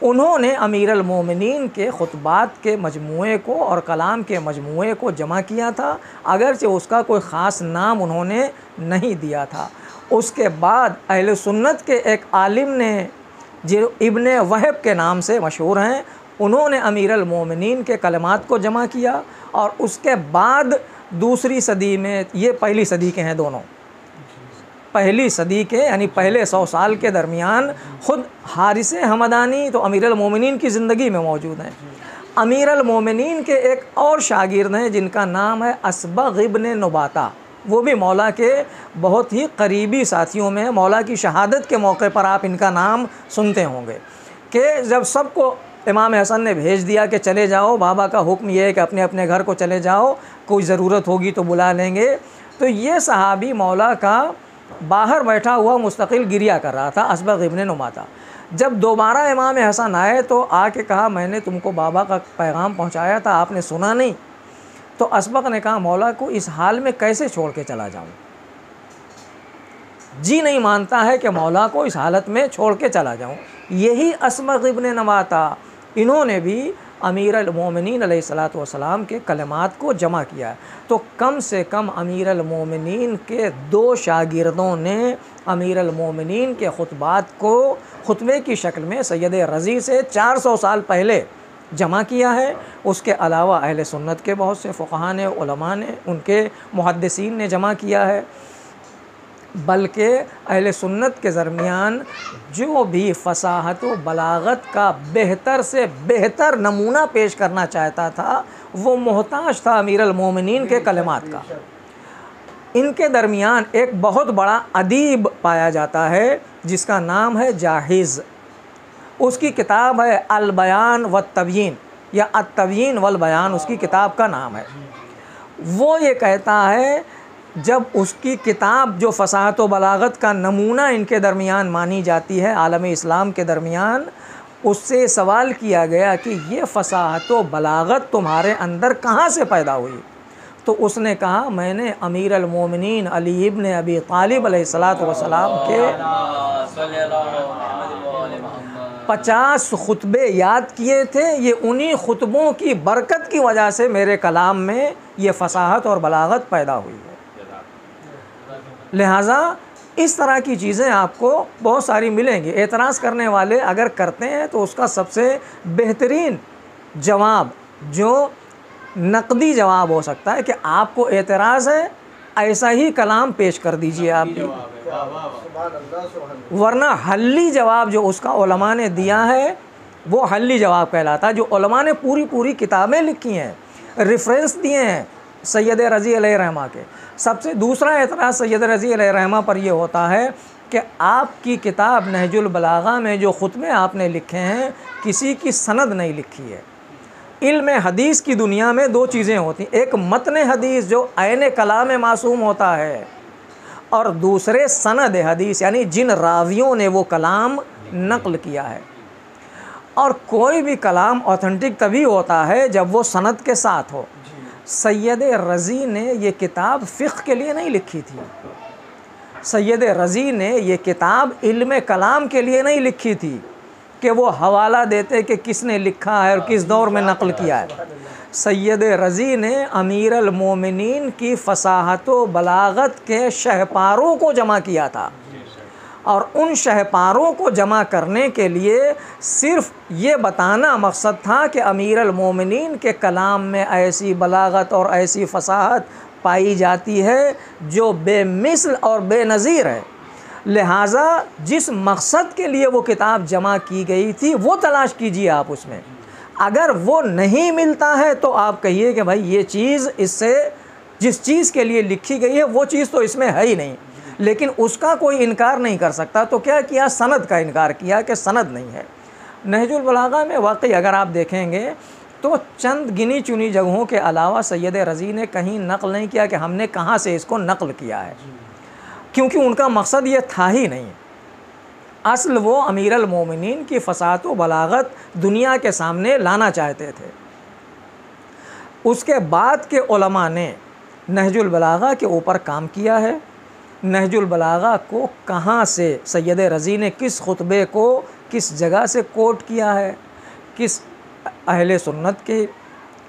उन्होंने अमीरुल मोमिनीन के ख़ुतबात के मजमूए को और कलाम के मजमूए को जमा किया था, अगरचे उसका कोई ख़ास नाम उन्होंने नहीं दिया था। उसके बाद अहले सुन्नत के एक आलिम ने, जो इब्ने वहब के नाम से मशहूर हैं, उन्होंने अमीरुल मोमिनीन के कलमात को जमा किया, और उसके बाद दूसरी सदी में, ये पहली सदी के हैं दोनों, पहली सदी के यानी पहले 100 साल के दरमियान ख़ुद हारिस हमदानी तो अमीरुल मोमिनीन की ज़िंदगी में मौजूद हैं। अमीरुल मोमिनीन के एक और शागिर्द हैं जिनका नाम है असबग़ इब्न नुबाता, वो भी मौला के बहुत ही करीबी साथियों में। मौला की शहादत के मौके पर आप इनका नाम सुनते होंगे कि जब सबको इमाम हसन ने भेज दिया कि चले जाओ, बाबा का हुक्म ये है कि अपने अपने घर को चले जाओ, कोई ज़रूरत होगी तो बुला लेंगे, तो ये सहाबी मौला का बाहर बैठा हुआ मुस्तकिल गिरिया कर रहा था, असबग़ इब्न नुबाता। जब दोबारा इमाम हसन आए तो आके कहा, मैंने तुमको बाबा का पैगाम पहुंचाया था, आपने सुना नहीं। तो असबग़ ने कहा, मौला को इस हाल में कैसे छोड़ के चला जाऊं, जी नहीं मानता है कि मौला को इस हालत में छोड़ के चला जाऊं। यही असबग़ इब्न नुबाता, इन्होंने भी अमीरुल मोमिनीन अलैहिस्सलातु वस्सलाम के कलमात को जमा किया। तो कम से कम अमीरुल मोमिनीन के 2 शागिर्दों ने अमीरुल मोमिनीन के खुतबात को खुतबे की शक्ल में सैयद रज़ी से 400 साल पहले जमा किया है। उसके अलावा अहले सुन्नत के बहुत से फ़ुक़हा ने, उलमा ने, उनके मुहद्दिसीन ने जमा किया है। बल्कि अहले सुन्नत के दरमियान जो भी फ़साहत व बलागत का बेहतर से बेहतर नमूना पेश करना चाहता था, वो मोहताज था अमीरुल मोमिनीन के कलमात का। इनके दरमियान एक बहुत बड़ा अदीब पाया जाता है जिसका नाम है जाहिज़। उसकी किताब है अल बयान व तबयीन, या अत-तबयीन वल बयान उसकी किताब का नाम है। वो ये कहता है, जब उसकी किताब जो फ़साहत व बलागत का नमूना इनके दरमियान मानी जाती है आलम इस्लाम के दरमियान, उससे सवाल किया गया कि ये फ़साहत व बलागत तुम्हारे अंदर कहाँ से पैदा हुई? तो उसने कहा, मैंने अमीरुल मोमिनीन अली इब्न अबी तालिब अलैहिस्सलातु वस्सलाम के 50 खुतबे याद किए थे, ये उन्हीं खुतबों की बरकत की वजह से मेरे कलाम में ये फ़साहत और बलागत पैदा हुई है। लिहाजा इस तरह की चीज़ें आपको बहुत सारी मिलेंगी। एतराज़ करने वाले अगर करते हैं तो उसका सबसे बेहतरीन जवाब जो नक़दी जवाब हो सकता है कि आपको एतराज़ है, ऐसा ही कलाम पेश कर दीजिए आप भी, वरना हल्ली जवाब जो उसका उलमा ने दिया है वो हल्ली जवाब कहलाता है। जो उलमा ने पूरी पूरी किताबें लिखी हैं, रेफरेंस दिए हैं सैयद रज़ी अलैहिर्रहमा के। सबसे दूसरा एतराज़ सैयद रज़ी अलैहिर्रहमा पर यह होता है कि आपकी किताब नहजुल बलागा में जो खुतबे आपने लिखे हैं, किसी की सनद नहीं लिखी है। इल्म हदीस की दुनिया में 2 चीज़ें होती हैं, एक मतन हदीस जो ऐन कलाम मासूम होता है, और दूसरे सनद हदीस यानी जिन रावियों ने वो कलाम नक़ल किया है। और कोई भी कलाम ऑथेंटिक तभी होता है जब वो सनद के साथ हो। सैयद रज़ी ने ये किताब फ़िक़्ह के लिए नहीं लिखी थी, सैयद रज़ी ने ये किताब इल्म कलाम के लिए नहीं लिखी थी कि वो हवाला देते कि किसने लिखा है और किस दौर में नक़ल किया है। सैयद रज़ी ने अमीरुल मोमिनीन की फ़साहत व बलागत के शहपारों को जमा किया था, और उन शहपारों को जमा करने के लिए सिर्फ़ ये बताना मकसद था कि अमीरुल मोमिनीन के कलाम में ऐसी बलागत और ऐसी फ़साहत पाई जाती है जो बेमिसल और बेनज़ीर है। लिहाजा जिस मकसद के लिए वो किताब जमा की गई थी वो तलाश कीजिए आप उसमें। अगर वो नहीं मिलता है तो आप कहिए कि भाई ये चीज़ इससे, जिस चीज़ के लिए लिखी गई है वो चीज़ तो इसमें है ही नहीं, लेकिन उसका कोई इनकार नहीं कर सकता। तो क्या किया, सनद का इनकार किया कि सनद नहीं है। नहजुल बलागा में वाकई अगर आप देखेंगे तो चंद गिनी चुनी जगहों के अलावा सैयद रज़ी ने कहीं नक़ल नहीं किया कि हमने कहाँ से इसको नक़ल किया है, क्योंकि उनका मकसद ये था ही नहीं। असल वो अमीरुल मोमिनीन की फ़साहत व बलागत दुनिया के सामने लाना चाहते थे। उसके बाद के उलमा ने नहजुल बलागा के ऊपर काम किया है। नहजुल बलागा को कहाँ से सैयद रज़ी ने किस खुतबे को किस जगह से कोट किया है, किस अहले सुन्नत की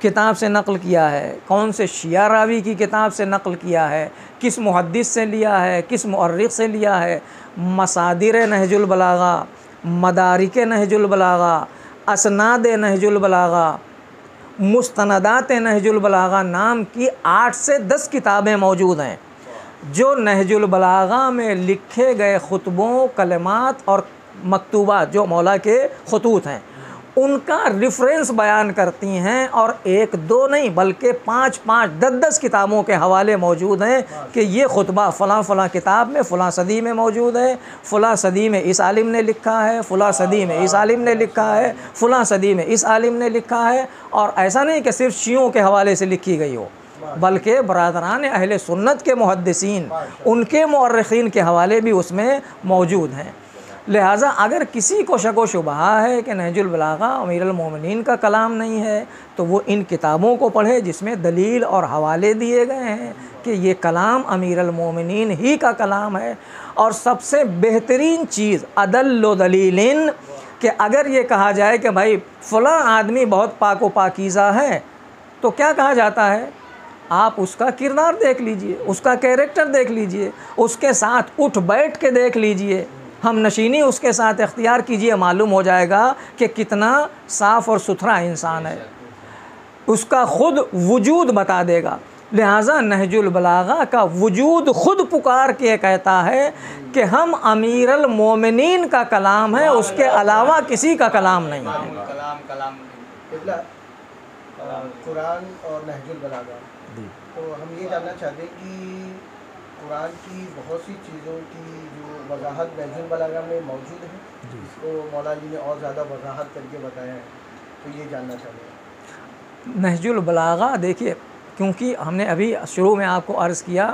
किताब से नक़ल किया है, कौन से शिया रावी की किताब से नक़ल किया है, किस मुहद्दिस से लिया है, किस मुअर्रिख़ से लिया है, मसादिर नहजुल बलागा, मदारिक नहजुल बलागा, असनाद नहजुल बलागा, मुस्तनदात नहजुल बलागा नाम की 8 से 10 किताबें मौजूद हैं जो नहजुल बलागा में लिखे गए खुतबों, कलमात और मकतूबात जो मौला के खतूत हैं उनका रेफरेंस बयान करती हैं। और 1 2 नहीं बल्कि 5 5 10 10 किताबों के हवाले मौजूद हैं कि ये खुतबा फ़लाँ फ़लाँ किताब में फ़लाँ सदी में मौजूद है, फ़लाँ सदी में इस आलिम ने लिखा है, फ़लाँ सदी में इस आलिम ने लिखा है, फ़लाँ सदी में इस आलिम ने लिखा है। और ऐसा नहीं कि सिर्फ शियों के हवाले से लिखी गई हो, बल्कि बरादरान अहले सुन्नत के मुहद्दिसीन, उनके मुअर्रिखीन के हवाले भी उसमें मौजूद हैं। लिहाजा अगर किसी को शक व शुबहा है कि नहजुल बलागा अमीरुल मोमिनीन का कलाम नहीं है तो वो इन किताबों को पढ़े जिसमें दलील और हवाले दिए गए हैं कि ये कलाम अमीरुल मोमिनीन ही का कलाम है। और सबसे बेहतरीन चीज़ अदल्लो दलीलिन कि अगर ये कहा जाए कि भाई फ़लाँ आदमी बहुत पाक व पाकीज़ा है तो क्या कहा जाता है, आप उसका किरदार देख लीजिए, उसका कैरेक्टर देख लीजिए, उसके साथ उठ बैठ के देख लीजिए, हम नशीनी उसके साथ इख्तियार कीजिए, मालूम हो जाएगा कि कितना साफ़ और सुथरा इंसान है, उसका ख़ुद वजूद बता देगा। लिहाजा नहजुल बलागा का वजूद ख़ुद पुकार के कहता है कि हम अमीरुल मोमिनीन का कलाम है, उसके अलावा किसी का कलाम नहीं है। कुरान और नहजुल बलागा, तो हम ये जानना चाहते हैं कि कुरान की बहुत सी चीज़ों की जो वजाहत नहजुल बलागा में मौजूद है, इसको मौला जी ने और ज़्यादा वजाहत करके बताया है, तो ये जानना चाहते हैं। नहजुल बलागा देखिए, क्योंकि हमने अभी शुरू में आपको अर्ज़ किया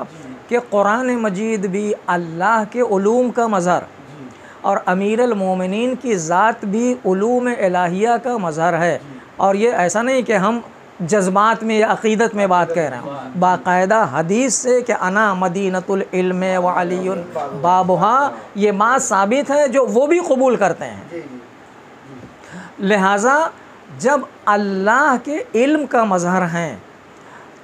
कि कुरान मजीद भी अल्लाह के उलूम का मज़हर और अमीरुल मोमिनीन की ज़ात भी उलूम इलाहिया का मज़हर है। और ये ऐसा नहीं कि हम जज्बात में या अक़ीदत में बात कह रहे हैं, बाकायदा हदीस से कि अना मदीनतुल इल्म व अलीयुन बाबुहा, ये बात साबित है जो वो भी कबूल करते हैं। लिहाजा जब अल्लाह के इल्म का मज़हर हैं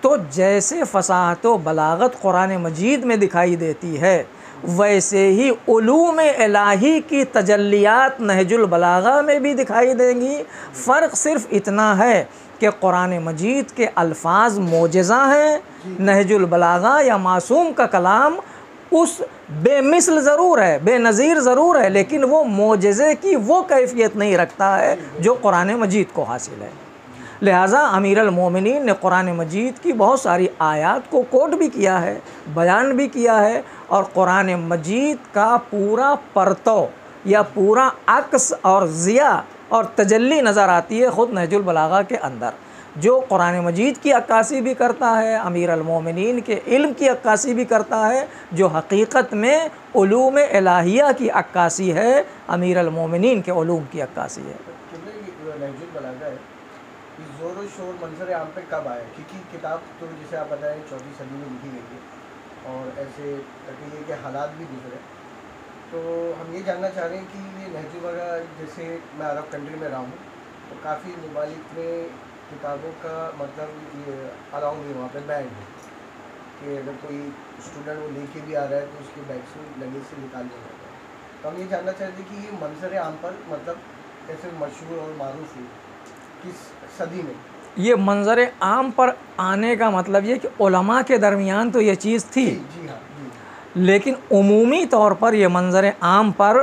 तो जैसे फ़साहत व बलागत कुरान मजीद में दिखाई देती है वैसे ही उलूम इलाही की तजल्लियात नहजुल बलागा में भी दिखाई देंगी। फ़र्क सिर्फ़ इतना है कि कुरान मजीद के अल्फाज मोजज़ा हैं, नहजुल बलागा या मासूम का कलाम उस बेमिसल ज़रूर है, बेनज़ीर ज़रूर है, लेकिन वो मोजज़े की वो कैफियत नहीं रखता है जो कुरान मजीद को हासिल है। लिहाजा अमीरुल मोमिनीन ने कुरान मजीद की बहुत सारी आयात को कोट भी किया है, बयान भी किया है, और कुरान मजीद का पूरा परतो या पूरा अक्स और ज़िया और तजल्ली नज़र आती है ख़ुद नहजुल बलागा के अंदर, जो कुरान मजीद की अक्कासी भी करता है, अमीरुल मोमिनीन के इल्म की अक्कासी भी करता है, जो हकीकत में उलूम इलाहिया की अक्कासी है, अमीरुल मोमिनीन के उलूम की अक्कासी है। नहजुल बलागा है, इस ज़ोर और शोर मंजर आम पे कब आया? क्योंकि किताब तो जैसे आप बताएं 14वीं सदी में लिखी गई है और ऐसे कहिए के हालात भी गुजरे, तो हम ये जानना चाह रहे हैं कि ये नहजुल बलागा, जैसे मैं अरब कंट्री में रहा हूँ तो काफ़ी ममालिक में किताबों का मतलब ये अलाउ नहीं, वहाँ पर बैन है कि अगर कोई स्टूडेंट वो लेके भी आ रहा है तो उसके बैग से लगेज से निकाल दिया जाता है। तो हम ये जानना चाहते हैं कि ये मंजर आम पर मतलब कैसे मशहूर और मारूफ हुई, किस सदी में? ये मंजर आम पर आने का मतलब ये कि उलमा के दरमियान तो ये चीज़ थी, जी हाँ, लेकिन उमूमी तौर पर यह मंजर आम पर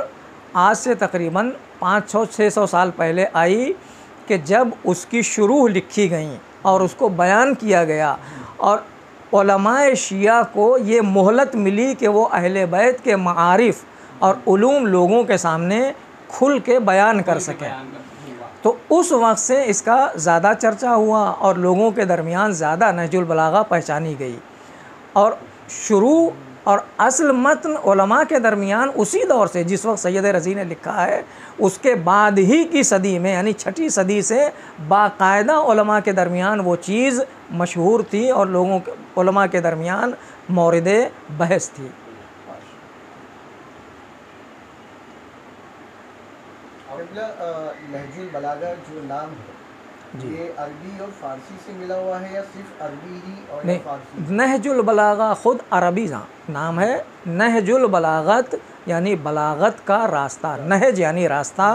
आज से तकरीबन 500-600 साल पहले आई कि जब उसकी शुरू लिखी गई और उसको बयान किया गया और उलमाए शिया को ये मोहलत मिली कि वो अहले बैत के मारिफ और उलूम लोगों के सामने खुल के बयान कर सकें, तो उस वक्त से इसका ज़्यादा चर्चा हुआ और लोगों के दरमियान ज़्यादा नहजुल बलागा पहचानी गई। और शुरू और असल मतन उलमा के दरमियान उसी दौर से, जिस वक्त सैयद रज़ी ने लिखा है उसके बाद ही की सदी में, यानी 6ठी सदी से बाकायदा उलमा के दरमियान वो चीज़ मशहूर थी और लोगों के उलमा के दरमियान मौरिद बहस थी। नहजुल बलागा जो नाम है ये अरबी और फ़ारसी से मिला हुआ है या सिर्फ अरबी ही और नहीं, फ़ारसी? नहजुल बलागा ख़ुद अरबी नाम है। नहजुल बलागत यानी बलागत का रास्ता, नहज यानी रास्ता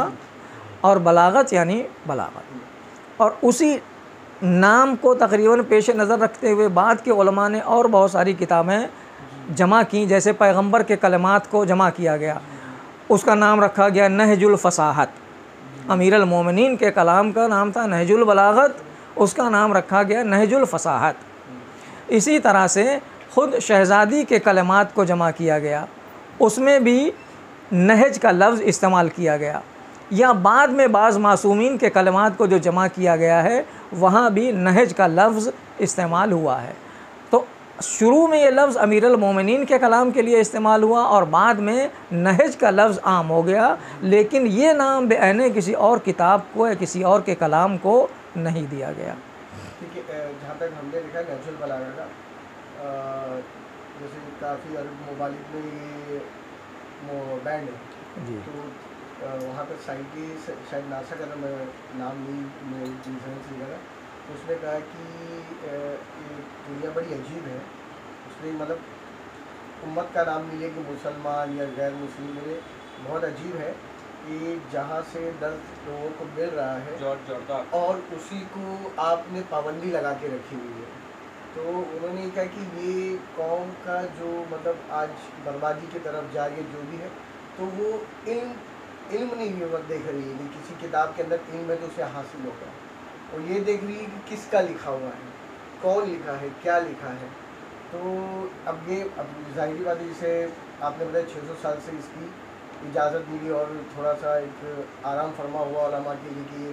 और बलागत यानी बलागत। और उसी नाम को तकरीबन पेश नज़र रखते हुए बाद के उलमा ने और बहुत सारी किताबें जमा की, जैसे पैगंबर के कलमात को जमा किया गया, उसका नाम रखा गया नहजुल फसाहत। अमीरुल मोमिनीन के कलाम का नाम था नहजुल बलागत, उसका नाम रखा गया नहजुल फसाहत। इसी तरह से ख़ुद शहज़ादी के कलमात को जमा किया गया, उसमें भी नहज का लफ्ज़ इस्तेमाल किया गया। या बाद में बाज़ मासूमीन के कलमात को जो जमा किया गया है वहाँ भी नहज का लफ्ज़ इस्तेमाल हुआ है। तो शुरू में ये लफ्ज़ अमीरुल मोमिनीन के कलाम के लिए इस्तेमाल हुआ और बाद में नहज का लफ्ज़ आम हो गया, लेकिन ये नाम बेअने किसी और किताब को या किसी और के कलाम को नहीं दिया गया। ठीक है, जहाँ तक हमने लिखा है नहजुल बलागा का, जैसे काफ़ी अरब ममालिक में ये बैंड है जी, तो वहाँ पर साइंटिस्ट शायद नासा का नाम नहीं सीखा, तो उसने कहा कि ये दुनिया बड़ी अजीब है। उसने मतलब उम्मत का नाम नहीं है कि मुसलमान या गैर मुस्लिम, मुझे बहुत अजीब है कि जहाँ से दर्द लोगों को मिल रहा है और उसी को आपने पाबंदी लगा के रखी हुई है। तो उन्होंने कहा कि ये कौम का जो मतलब आज बर्बादी की तरफ जा रही है जो भी है, तो वो इल्म नहीं देख रही है कि किसी किताब के अंदर इल्म है तो उसे हासिल होगा, और ये देख रही है कि किसका लिखा हुआ है, कौन लिखा है, क्या लिखा है। तो अब ये ज़ाहिरी बात है, जैसे आपने बताया 600 साल से इसकी इजाज़त मिली और थोड़ा सा एक आराम फरमा हुआ उलमा के लिए कि ये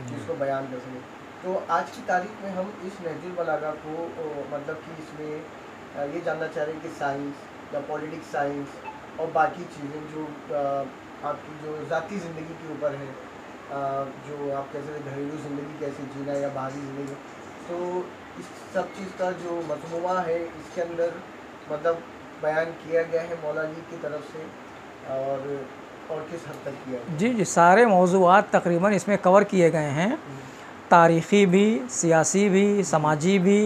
चीज़ को बयान कर सकें। तो आज की तारीख में हम इस नहजुल बलागा को मतलब कि इसमें ये जानना चाह रहे हैं कि साइंस या पॉलिटिक्स साइंस और बाकी चीज़ें जो आपकी जो ज़ाती ज़िंदगी के ऊपर है, जो आप कैसे घरेलू ज़िंदगी कैसे जीना या बाहरी ज़िंदगी, तो इस सब चीज़ का जो मजमूआ है इसके अंदर मतलब बयान किया गया है मौला अली की तरफ से, और किस हद तक किया है? जी, सारे मौज़ूआत तकरीबन इसमें कवर किए गए हैं, तारीख़ी भी, सियासी भी, समाजी भी,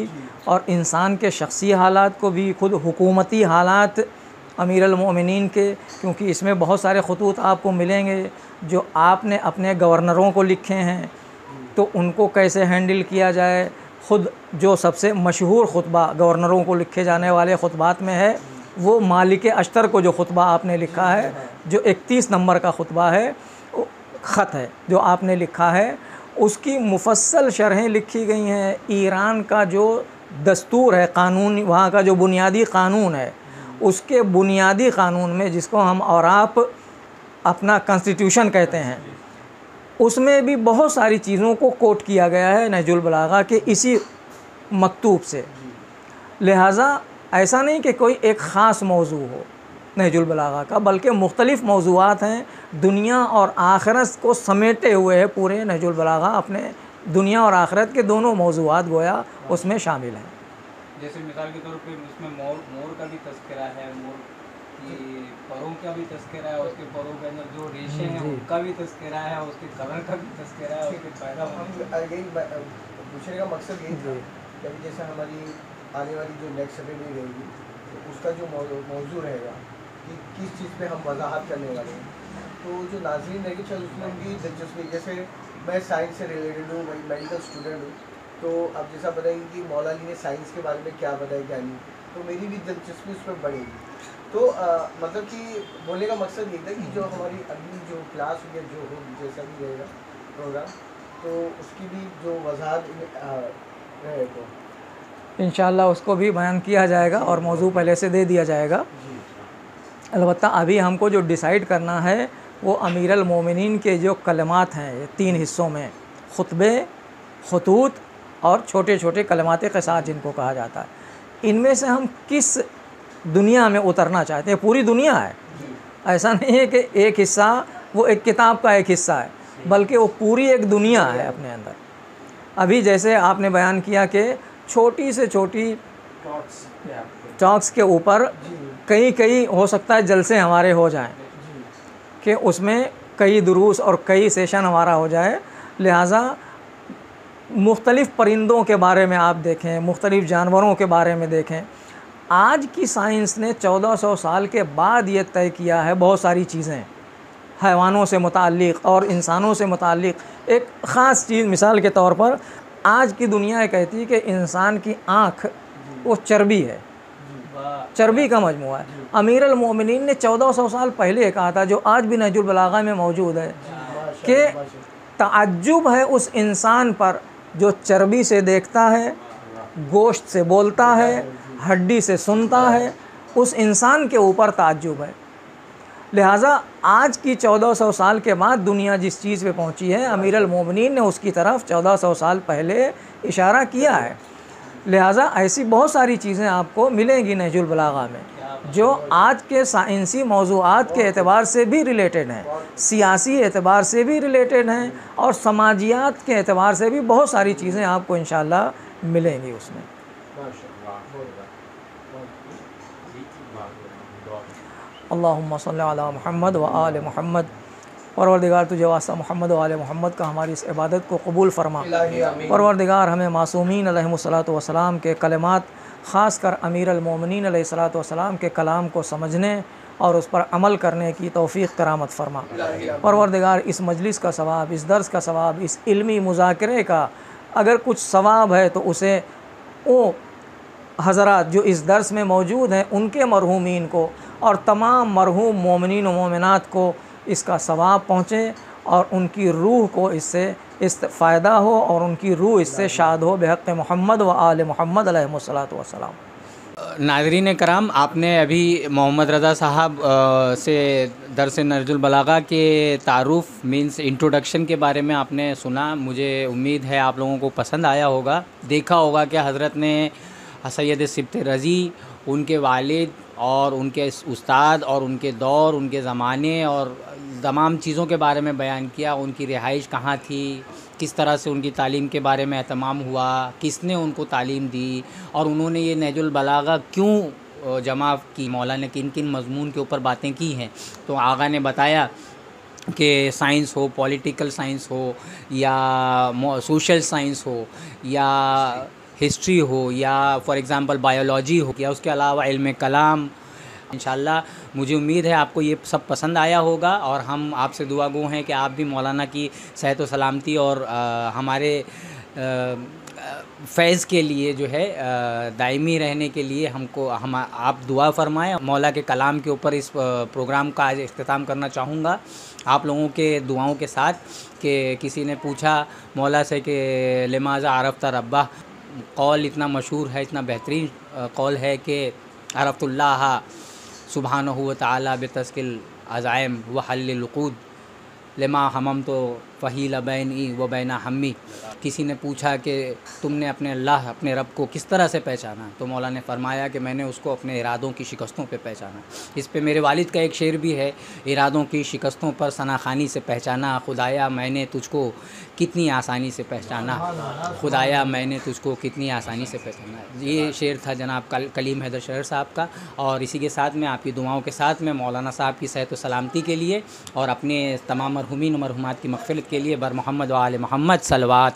और इंसान के शख्सी हालात को भी, खुद हुकूमती हालात अमीरुल मोमिनीन के, क्योंकि इसमें बहुत सारे ख़ुतूत आपको मिलेंगे जो आपने अपने गवर्नरों को लिखे हैं, तो उनको कैसे हैंडल किया जाए। ख़ुद जो सबसे मशहूर ख़ुतबा गवर्नरों को लिखे जाने वाले ख़ुतबात में है वो मालिक अश्तर को जो ख़ुतबा आपने लिखा है, जो 31 नंबर का ख़ुतबा है, ख़त है जो आपने लिखा है, उसकी मुफस्सल शरहें लिखी गई हैं। ईरान का जो दस्तूर है, कानून, वहाँ का जो बुनियादी कानून है, उसके बुनियादी कानून में, जिसको हम और आप अपना कॉन्स्टिट्यूशन कहते हैं, उसमें भी बहुत सारी चीज़ों को कोट किया गया है नहजुल बलागा के इसी मकतूब से। लिहाजा ऐसा नहीं कि कोई एक ख़ास मौजू हो नहजुल बलागा का, बल्कि मुख्तलिफ़ मौज़ूआत हैं, दुनिया और आखिरत को समेटे हुए है पूरे नहजुल बलागा, अपने दुनिया और आखिरत के दोनों मौज़ूआत गोया उसमें शामिल हैं। जैसे मिसाल के तौर पे इसमें मोर का भी तस्करा है, मोर की परों का भी तस्करा है, उसके परों के अंदर जो रेशे हैं उनका भी तस्करा है, उसके कलर का भी तस्करा है, उसके पैदा यही पूछने का मकसद यही था कि अभी जैसे हमारी आने वाली जो नेक्स्ट सैटरडे रहेगी तो उसका जो मौजू रहेगा कि किस चीज़ पे हम वजाहत करने वाले हैं, तो जो नाज़रीन रहेगी चल उसमें उनकी दिलचस्पी, जैसे मैं साइंस से रिलेटेड हूँ, मैं मेडिकल स्टूडेंट हूँ, तो अब जैसा बताएंगे कि मौला अली ने साइंस के बारे में क्या बताया क्या नहीं, तो मेरी भी दिलचस्पी उस पर बढ़ेगी। तो मतलब कि बोलने का मकसद ये था कि जो हमारी अगली जो क्लास होगी, जो हो जैसा भी रहेगा प्रोग्राम, तो उसकी भी जो वजाहत रहे तो इंशाअल्लाह उसको भी बयान किया जाएगा और मौजू पहले से दे दिया जाएगा। अलबत्ता अभी हमको जो डिसाइड करना है वो अमीरुल मोमिनीन के जो कलमात हैं 3 हिस्सों में, खुतबे, खतूत और छोटे छोटे कलमात क़िसास जिनको कहा जाता है, इनमें से हम किस दुनिया में उतरना चाहते हैं। पूरी दुनिया है, ऐसा नहीं है कि एक हिस्सा वो एक किताब का एक हिस्सा है, बल्कि वो पूरी एक दुनिया है अपने अंदर। अभी जैसे आपने बयान किया कि छोटी से छोटी टॉक्स के ऊपर कई हो सकता है जलसे हमारे हो जाएं, कि उसमें कई दुरूस और कई सेशन हमारा हो जाए। लिहाजा मुख्तलिफ़ परिंदों के बारे में आप देखें, मुख्तलिफ़ जानवरों के बारे में देखें। आज की साइंस ने 1400 साल के बाद ये तय किया है बहुत सारी चीज़ें, हैवानों से मुताल्लिक़ और इंसानों से मुताल्लिक़ एक ख़ास चीज़, मिसाल के तौर पर आज की दुनिया ये कहती है कि इंसान की आँख वो चर्बी है, चर्बी का मजमुआ है। अमीर अल मोमिनीन ने 1400 साल पहले कहा था, जो आज भी नहजुल बलागा में मौजूद है, कि ताज्जुब है उस इंसान पर जो चर्बी से देखता है, गोश्त से बोलता है, हड्डी से सुनता है, उस इंसान के ऊपर ताज्जुब है। लिहाजा आज की 1400 साल के बाद दुनिया जिस चीज़ पे पहुंची है, अमीर अल मोमिनीन ने उसकी तरफ 1400 साल पहले इशारा किया है। लिहाजा ऐसी बहुत सारी चीज़ें आपको मिलेंगी नहजुल बलागा में, जो आज के साइंसी मौज़ूआत के एतबार से भी रिलेटेड हैं, सियासी एतबार से भी रिलेटेड हैं, और समाजियात के एतबार से भी बहुत सारी चीज़ें आपको इंशाअल्लाह मिलेंगी उसमें। अल्लाहुम्मा सल्ली अला मुहम्मद व आले मुहम्मद। परवरदिगार तुझे वास्ता मोहम्मद व आले मोहम्मद का हमारी इस इबादत को कबूल फरमा। परवरदिगार हमें मासूमीन अलैहिमुस्सलातु वस्सलाम के कलिमात, ख़ास कर अमीर अल मोमिनीन अलैहिस्सलातु वस्सलाम के कलाम को समझने और उस पर अमल करने की तौफ़ीक़ करामत फरमा। परवरदिगार इस मजलिस का सवाब, इस दर्स का सवाब, इस इल्मी मुज़ाकरे का अगर कुछ सवाब है तो उसे वो हज़रात जो इस दर्स में मौजूद हैं उनके मरहूमीन को और तमाम मरहूम मोमिनीन व मोमिनात को इसका सवाब पहुँचे और उनकी रूह को इससे फ़ायदा हो और उनकी रूह इससे शाद हो बेहक़ मोहम्मद व आले मोहम्मद अलैहिमुस्सलातु वस्सलाम। नाज़रीन कराम, आपने अभी मोहम्मद रज़ा साहब से दर्स नहजुल बलागा के तारुफ़ मीन्स इंट्रोडक्शन के बारे में आपने सुना। मुझे उम्मीद है आप लोगों को पसंद आया होगा। देखा होगा कि हज़रत ने सैयद सिब्त रज़ी, उनके वालिद और उनके उस्ताद और उनके दौर, उनके ज़माने और तमाम चीज़ों के बारे में बयान किया। उनकी रिहाइश कहाँ थी, किस तरह से उनकी तालीम के बारे में एहतमाम हुआ, किसने उनको तालीम दी और उन्होंने ये नहजुल बलागा क्यों जमा की, मौला ने किन किन मज़मून के ऊपर बातें की हैं। तो आगा ने बताया कि साइंस हो, पॉलिटिकल साइंस हो या सोशल साइंस हो या हिस्ट्री हो या फॉर एग्ज़ाम्पल बायोलॉजी हो या उसके अलावा इल्म कलाम। इंशाअल्लाह मुझे उम्मीद है आपको ये सब पसंद आया होगा और हम आपसे दुआ गो हैं कि आप भी मौलाना की सेहत व सलामती और हमारे फैज़ के लिए जो है दायमी रहने के लिए हम आप दुआ फरमाएं। मौला के कलाम के ऊपर इस प्रोग्राम का आज इख्तिताम करना चाहूँगा आप लोगों के दुआओं के साथ कि किसी ने पूछा मौला से कि लिमाज़ा अरफ़्ता रब्बा, कौल इतना मशहूर है, इतना बेहतरीन कौल है कि अरफ़्तुल्लाह सुब्हानहु व तआला बितस्किल अज़ाइम व हल्लिल उक़ूद लिमा हमम तो फ़हील बैनी व बैना हम्मी। किसी ने पूछा कि तुमने अपने अल्लाह, अपने रब को किस तरह से पहचाना, तो मौला ने फ़रमाया कि मैंने उसको अपने इरादों की शिकस्तों पे पहचाना। इस पे मेरे वालिद का एक शेर भी है, इरादों की शिकस्तों पर सनाखानी से पहचाना, खुदाया मैंने तुझको कितनी आसानी से पहचाना, खुदाया मैंने तुझको कितनी आसानी से पहचाना। ये शेर था जनाब कलीम हैदर शहर साहब का। और इसी के साथ में आपकी दुआओं के साथ में मौलाना साहब की सेहत व सलामती के लिए और अपने तमाम मरहुमीन व मरहुमात की मग़फ़िरत के लिए बर मोहम्मद व आले मोहम्मद सलवात।